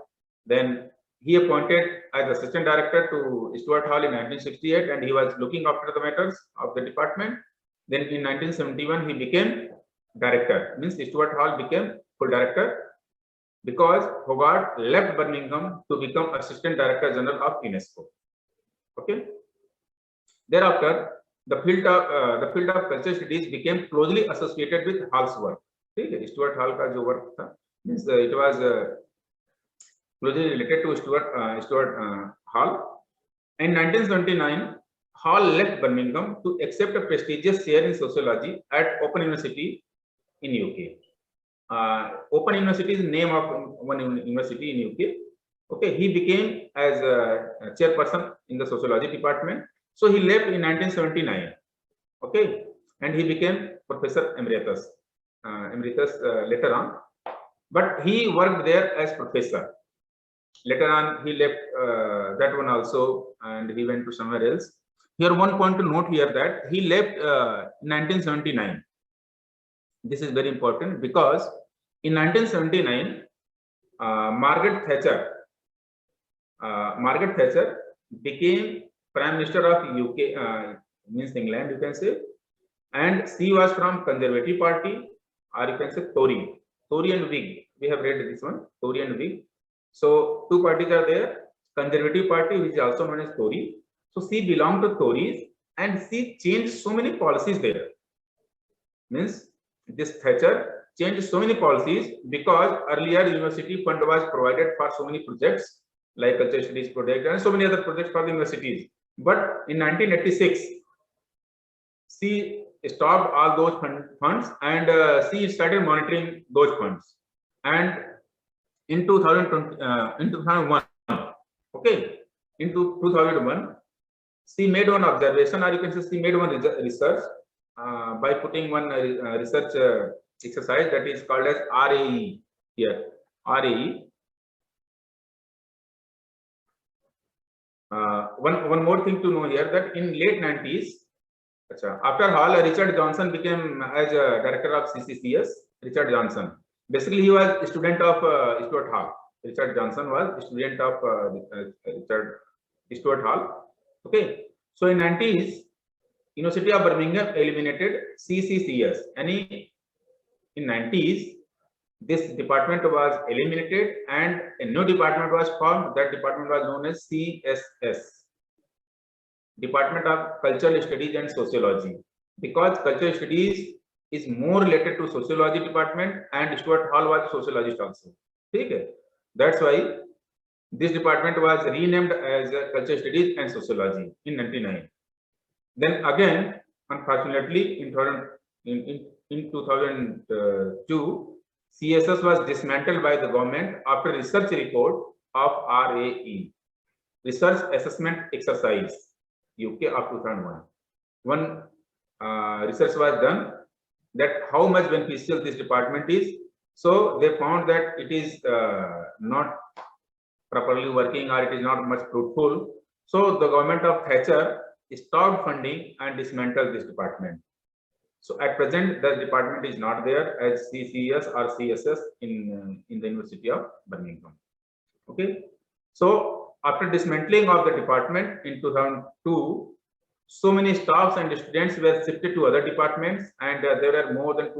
A: Then he appointed as assistant director to Stuart Hall in 1968, and he was looking after the matters of the department. Then in 1971, he became director, means Stuart Hall became full director, because Hogarth left Birmingham to become Assistant Director General of UNESCO. Okay. Thereafter, the field of cultural studies became closely associated with Hall's work. Okay. Stuart Hall का जो work था, means it was closely related to Stuart Hall. In 1979, Hall left Birmingham to accept a prestigious chair in sociology at Open University in UK. Open University is the name of one university in UK. Okay, he became as a chairperson in the sociology department. So he left in 1979. Okay, and he became Professor Emeritus. Later on, but he worked there as professor. Later on, he left that one also, and he went to somewhere else. Here, one point to note here that he left in 1979. This is very important because in 1979, Margaret Thatcher became Prime Minister of UK, means England, you can say, and she was from Conservative Party, or you can say Tory and Whig. We have read this one, Tory and Whig. So two parties are there. Conservative Party, which is also known as Tory. So she belonged to Tories, and she changed so many policies there. Means this Thatcher changed so many policies because earlier university fund was provided for so many projects like cultural studies project and so many other projects for the universities. But in 1986, she stopped all those funds, and she started monitoring those funds. And in 2001, okay, in 2001, she made one observation, or you can say she made one research by putting one research exercise that is called as RAE here. RAE. One more thing to know here, that in late 90s, after Hall, Richard Johnson became as a director of CCCS. Richard Johnson. Basically, he was a student of Stuart Hall. Richard Johnson was a student of Richard Stuart Hall. Okay. So in 90s, University of Birmingham eliminated CCCS. In 90s, this department was eliminated and a new department was formed. That department was known as CSS, Department of Cultural Studies and Sociology, because Cultural Studies is more related to Sociology department and Stuart Hall was a sociologist also. Okay? That's why this department was renamed as Cultural Studies and Sociology in 1999. Then again, unfortunately, in 2002, CSS was dismantled by the government after research report of RAE, Research Assessment Exercise, UK of 2001. One research was done that how much beneficial this department is. So they found that it is not properly working or it is not much fruitful. So the government of Thatcher stopped funding and dismantled this department. So at present, the department is not there as CCS or CSS in the University of Birmingham. Okay. So after dismantling of the department in 2002, so many staffs and students were shifted to other departments, and there were more than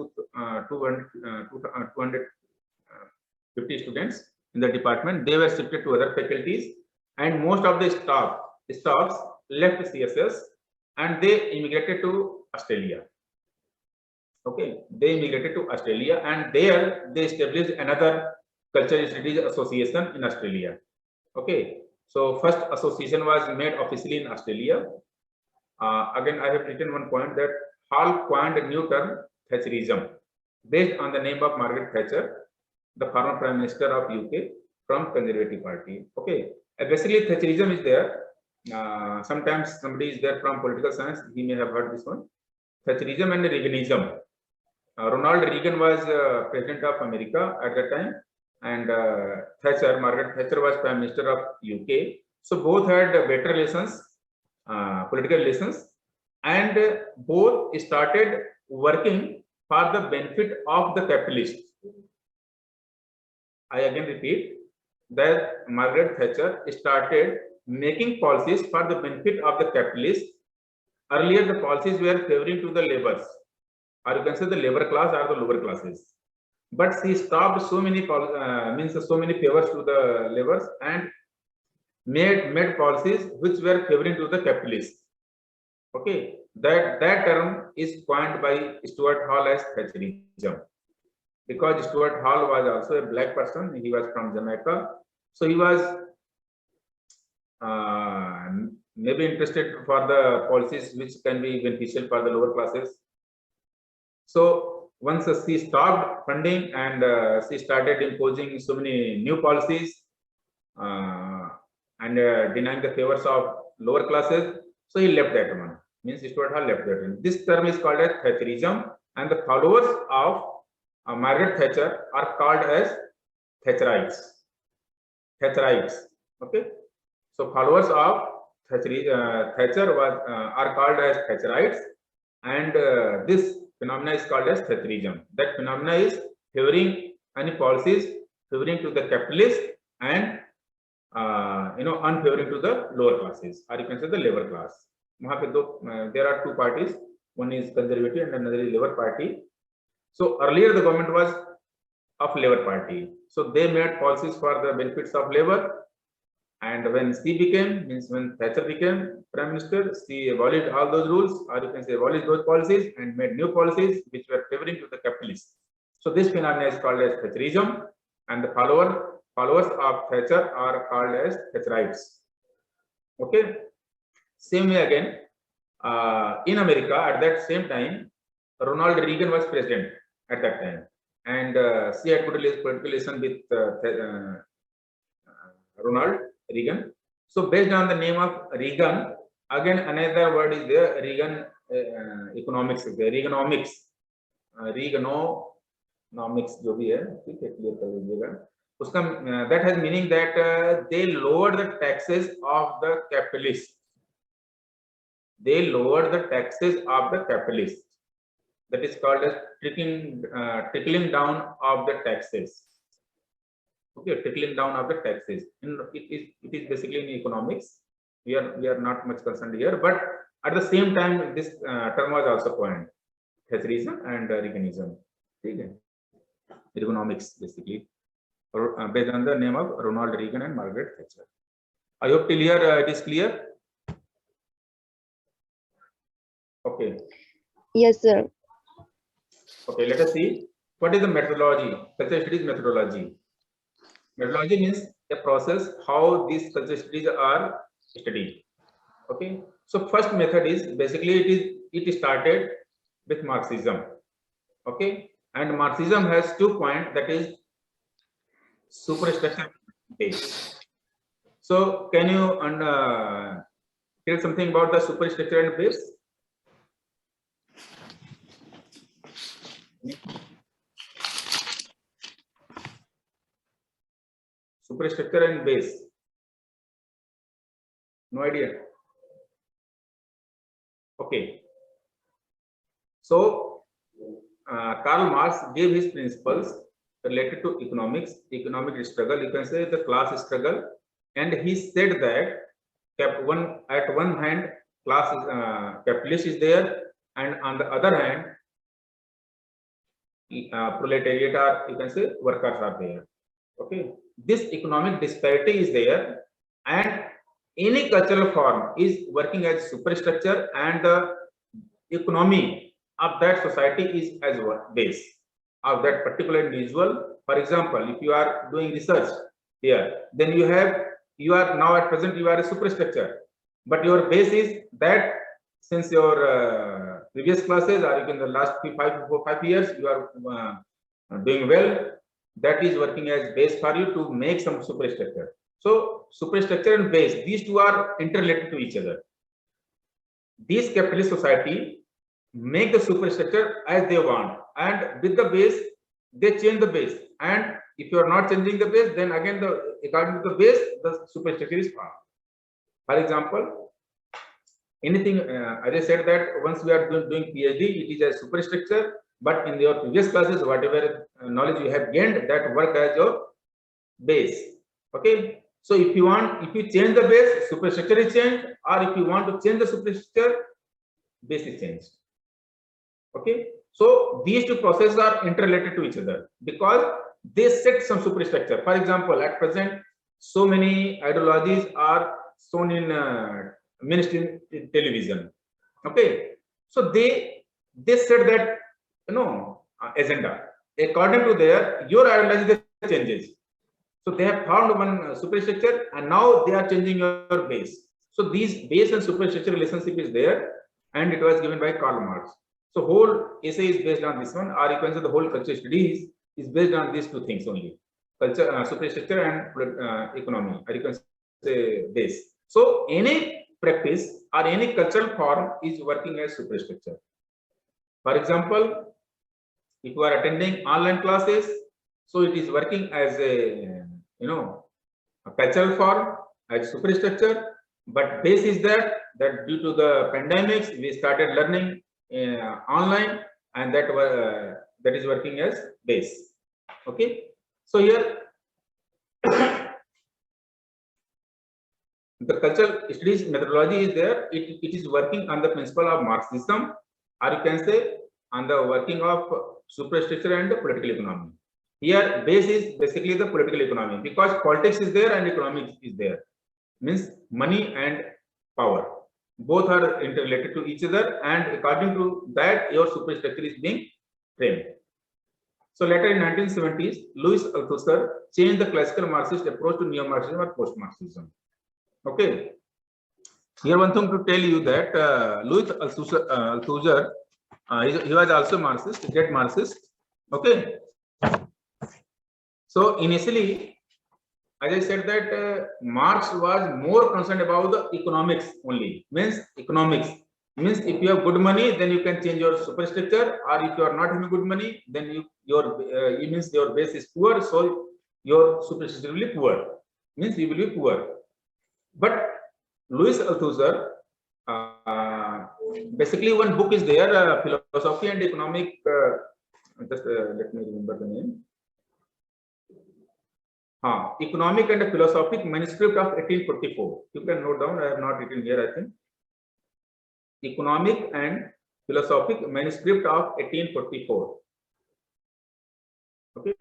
A: 250 students in the department. They were shifted to other faculties, and most of the staffs left CSS and they immigrated to Australia. Okay, they immigrated to Australia, and there they established another Cultural Studies Association in Australia. Okay, so first association was made officially in Australia. Again, I have written one point that Hall coined a new term, Thatcherism, based on the name of Margaret Thatcher, the former Prime Minister of UK from Conservative Party. Okay, basically Thatcherism is there. Sometimes somebody is there from political science, he may have heard this one. Thatcherism and Reaganism. Ronald Reagan was President of America at that time, and Margaret Thatcher was Prime Minister of UK. So both had better relations, political relations, and both started working for the benefit of the capitalists. I again repeat that Margaret Thatcher started making policies for the benefit of the capitalists. Earlier, the policies were favoring to the laborers, or you can say the labor class or the lower classes. But she stopped so many favors to the laborers and made policies which were favoring to the capitalists. Okay, that term is coined by Stuart Hall as Thatcherism, because Stuart Hall was also a black person. He was from Jamaica, so he was maybe interested for the policies which can be beneficial for the lower classes. So once she stopped funding and she started imposing so many new policies and denying the favors of lower classes, so he left that one. Means Stuart Hall left that one. This term is called as Thatcherism, and the followers of Margaret Thatcher are called as Thatcherites. Okay. So followers of Thatcher are called as Thatcherites, and this phenomena is called as Thatcherism. That phenomena is favoring any policies favoring to the capitalists and unfavoring to the lower classes, or you can say the labor class. There are two parties. One is conservative and another is Labour Party. So earlier the government was of Labour Party, so they made policies for the benefits of labor. And when when Thatcher became Prime Minister, she abolished all those rules, or you can say abolished those policies and made new policies which were favoring to the capitalists. So this phenomenon is called as Thatcherism, and the followers of Thatcher are called as Thatcherites. Okay. Same way again, in America at that same time, Ronald Reagan was president at that time, and she had political relation with Ronald Reagan. So based on the name of Reagan, again another word is there, Reagan economics is there, Reaganomics, Reaganomics जो भी है, ठीक है, clear कर लीजिएगा. that has meaning that they lowered the taxes of the capitalists. They lowered the taxes of the capitalists. That is called as trickling down of the taxes. Okay, trickling down of the taxes. It is basically in economics. We are not much concerned here, but at the same time, this term was also coined, Thatcherism and Reaganism. Okay. Ergonomics, basically, based on the name of Ronald Reagan and Margaret Thatcher. I hope till here it is clear. Okay.
H: Yes, sir.
A: Okay, let us see what is the methodology. Cultural studies methodology. Methodology means a process how these cultural studies are studied. Okay. So first method is basically it started with Marxism. Okay. And Marxism has 2 points, that is superstructure base. So can you tell something about the superstructure and base? Superstructure and base. No idea. Okay. So Karl Marx gave his principles related to economic struggle. You can say the class struggle, and he said that at one hand class capitalist is there, and on the other hand proletariat, or you can say workers are there. Okay, this economic disparity is there, and any cultural form is working as superstructure, and the economy of that society is as what base of that particular individual. For example, if you are doing research here, then you are now at present you are a superstructure, but your base is that since your previous classes or in the last 5 years you are doing well, that is working as base for you to make some superstructure. So superstructure and base, these two are interrelated to each other. These capitalist society make the superstructure as they want, and with the base they change the base, and if you are not changing the base, then again according to the base the superstructure is formed. For example, anything as I said that once we are doing PhD, it is a superstructure, but in your previous classes whatever knowledge you have gained, that work as your base. Okay, so if you change the base, superstructure is changed, or if you want to change the superstructure, base is changed. Okay, so these two processes are interrelated to each other because they set some superstructure. For example, at present so many ideologies are shown in mainstream television. Okay, so they said that agenda according to your ideology they changes. So they have found one superstructure, and now they are changing your base. So these base and superstructure relationship is there, and it was given by Karl Marx. So whole essay is based on this one, or you can say the whole culture studies is based on these two things only: culture, superstructure, and economy, or you can say base. So any practice or any cultural form is working as superstructure. For example, if you are attending online classes, so it is working as a cultural form, as superstructure, but base is that due to the pandemics we started learning online, and that is working as base. Okay, so here the cultural studies methodology is there. It is working on the principle of Marxism, or you can say on the working of superstructure and political economy. Here base is basically the political economy, because politics is there and economics is there, means money and power, both are interrelated to each other, and according to that your superstructure is being framed. So later in 1970s, Louis Althusser changed the classical Marxist approach to neo-Marxism or post-Marxism. Okay, here one thing to tell you that Louis Althusser, he was also Marxist, great Marxist. Okay, so initially, as I said that Marx was more concerned about the economics only. Means economics means if you have good money, then you can change your superstructure, or if you are not having good money, then your base is poor, so you're superstitively poor. Means you will be poor. But Louis Althusser, basically one book is there, Philosophy and Economic, just let me remember the name. Economic and Philosophic Manuscript of 1844. You can note down, I have not written here, I think. Economic and Philosophic Manuscript of 1844. Okay.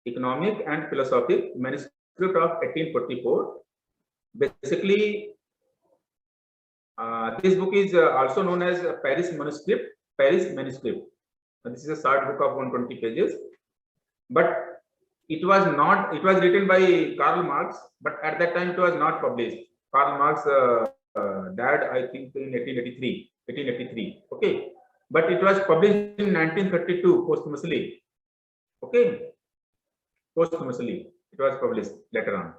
A: Economic and Philosophic Manuscript of 1844. Basically, this book is also known as Paris Manuscript. Paris Manuscript. This is a short book of 120 pages, but it was not. It was written by Karl Marx, but at that time it was not published. Karl Marx died, I think, in 1883. Okay, but it was published in 1932 posthumously. Okay, posthumously it was published later on.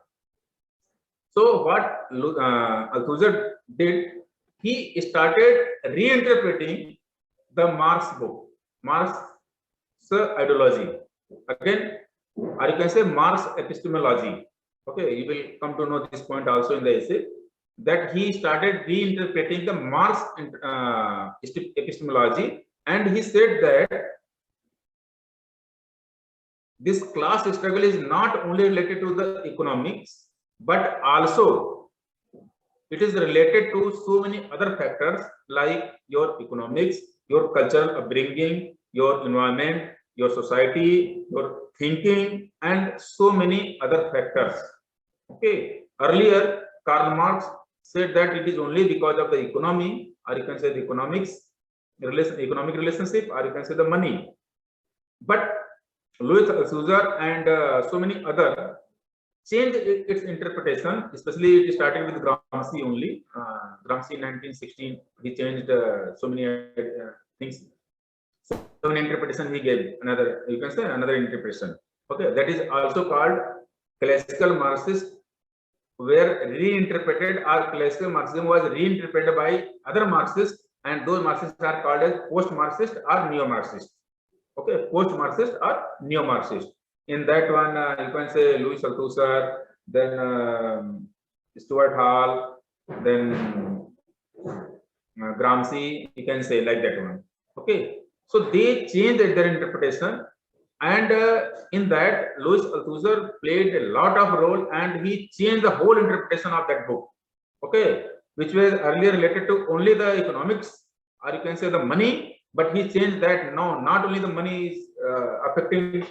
A: So what Althusser did, he started reinterpreting the Marx book, Marx ideology, again, or you can say Marx epistemology. Okay, you will come to know this point also in the essay, that he started reinterpreting the Marx epistemology, and he said that this class struggle is not only related to the economics, but also it is related to so many other factors like your economics, your cultural upbringing, your environment, your society, your thinking, and so many other factors. Okay. Earlier, Karl Marx said that it is only because of the economy, or you can say the economic relationship, or you can say the money. But Louis Althusser and so many other changed its interpretation, especially it started with Gramsci only. Gramsci in 1916, he changed so many things. So many interpretation he gave, another, you can say another interpretation. Okay, that is also called classical Marxist, where reinterpreted, or classical Marxism was reinterpreted by other Marxists, and those Marxists are called as post-Marxist or neo-Marxist. Okay, post-Marxist or neo-Marxist. In that one, you can say Louis Althusser, then Stuart Hall, then Gramsci, you can say like that one. Okay, so they changed their interpretation, and in that Louis Althusser played a lot of role, and he changed the whole interpretation of that book. Okay, which was earlier related to only the economics, or you can say the money, but he changed that. No, not only the money is affecting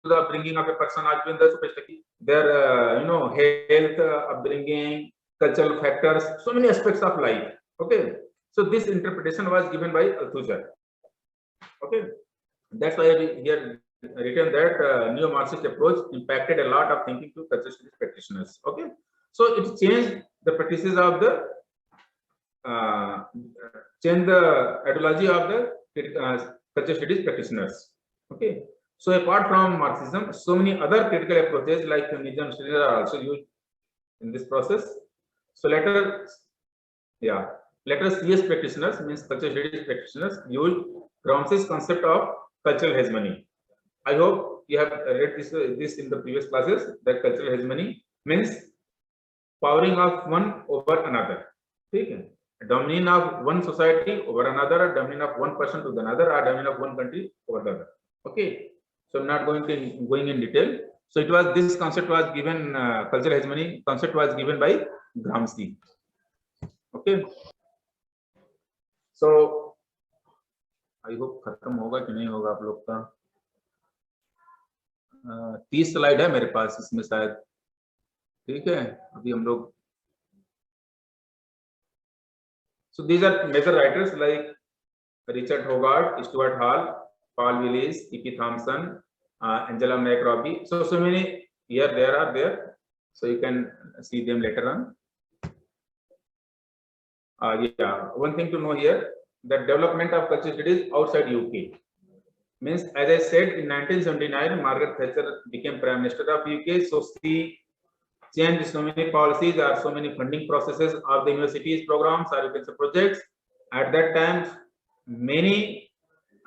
A: the upbringing of a person, their health, upbringing, cultural factors, so many aspects of life. Okay, so this interpretation was given by Althusser. Okay, that's why here written that neo-Marxist approach impacted a lot of thinking to cultural studies practitioners. Okay, so it changed the practices of the change the ideology of the cultural studies practitioners. Okay. So apart from Marxism, so many other critical approaches like feminism studies are also used in this process. So later CS practitioners, means cultural studies practitioners, use Gramsci's concept of cultural hegemony. I hope you have read this in the previous classes, that cultural hegemony means powering of one over another. Okay? Dominion of one society over another, dominion of one person to another, or dominion of one country over the other. Okay. So I'm not going in detail. So it was, this concept was given, cultural hegemony concept was given by Gramsci. Okay. So I hope खत्म होगा कि नहीं होगा आप लोग का 30 slide है मेरे पास इसमें शायद. ठीक है, अभी हम लोग. So these are major writers like Richard Hogarth, Stuart Hall, Paul Willis, E.P. Thompson, Angela McRobbie. So many here there are there. So you can see them later on. One thing to know here, the development of cultural studies outside UK. Means, as I said, in 1979, Margaret Thatcher became Prime Minister of UK. So she changed so many policies or so many funding processes of the universities programs or you can say projects. At that time, many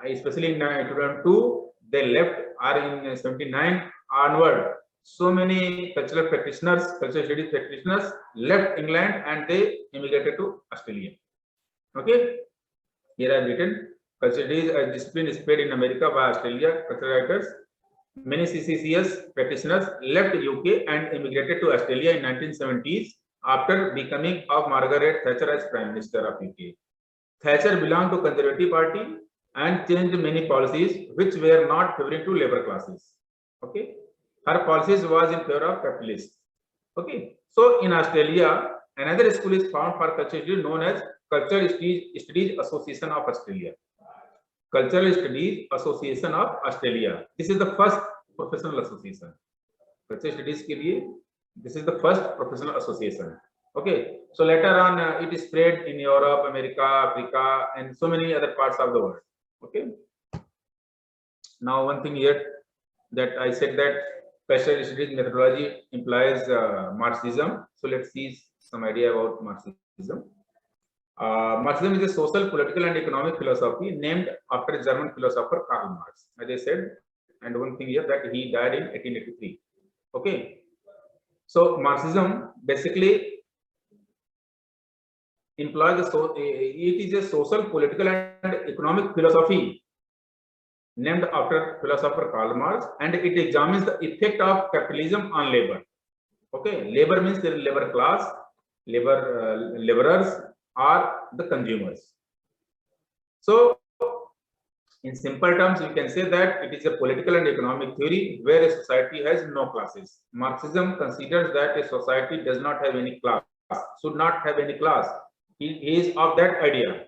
A: especially in 2002, they left, or in 79 onward. So many cultural practitioners, cultural studies practitioners left England and they immigrated to Australia. Okay, here I have written cultural studies as discipline spread in America by Australia cultural writers. Many CCCS practitioners left UK and immigrated to Australia in 1970s after becoming of Margaret Thatcher as Prime Minister of UK. Thatcher belonged to Conservative Party and changed many policies which were not favoring to labor classes. Okay, her policies was in favor of capitalists. Okay, so in Australia, another school is found for cultural studies known as Cultural Studies Association of Australia. Cultural Studies Association of Australia. This is the first professional association. Cultural studies के लिए, this is the first professional association. Okay, so later on it is spread in Europe, America, Africa, and so many other parts of the world. Okay. Now one thing here that I said that cultural studies methodology implies Marxism. So let's see some idea about Marxism. Marxism is a social, political, and economic philosophy named after German philosopher Karl Marx, as I said. And one thing here that he died in 1883. Okay. So Marxism basically employs it is a social, political, and economic philosophy named after philosopher Karl Marx, and it examines the effect of capitalism on labor. Okay, labor means the labor class, laborers are the consumers. So, in simple terms, we can say that it is a political and economic theory where a society has no classes. Marxism considers that a society does not have any class, should not have any class. He is of that idea.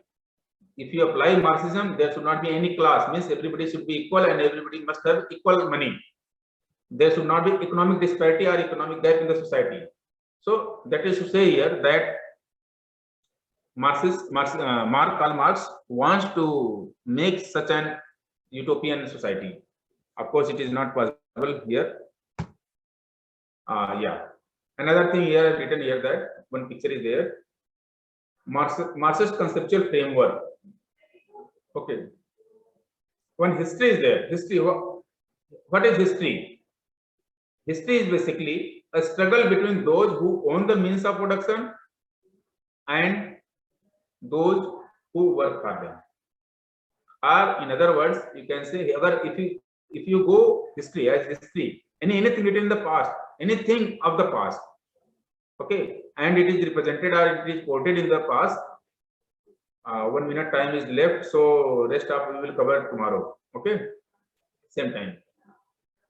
A: If you apply Marxism, there should not be any class, means everybody should be equal and everybody must have equal money. There should not be economic disparity or economic gap in the society. So that is to say here that Karl Marx wants to make such an utopian society. Of course, it is not possible here. Yeah. Another thing here I've written here that one picture is there. Marxist conceptual framework. Okay. One history is there. History. What is history? History is basically a struggle between those who own the means of production and those who work for them. Or in other words, you can say, if you go history as history, anything written in the past, anything of the past, okay, and it is represented or it is quoted in the past. 1 minute time is left, so rest of we will cover tomorrow. Okay, same time.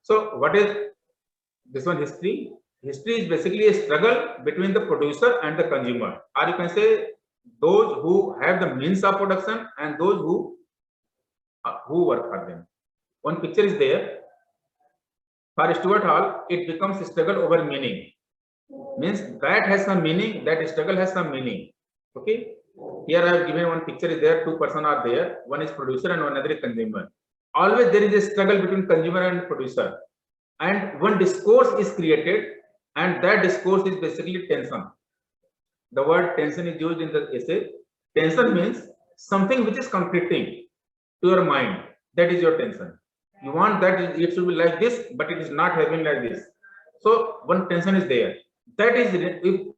A: So what is this one? History. History is basically a struggle between the producer and the consumer, or you can say those who have the means of production and those who work for them. One picture is there. For Stuart Hall, it becomes a struggle over meaning. Means that has some meaning, that struggle has some meaning. Okay. Here I have given one picture is there, two persons are there. One is producer and one other is consumer. Always there is a struggle between consumer and producer. And one discourse is created, and that discourse is basically tension. The word tension is used in the essay. Tension means something which is conflicting to your mind. That is your tension. You want that it should be like this, but it is not happening like this. So one tension is there. That is, if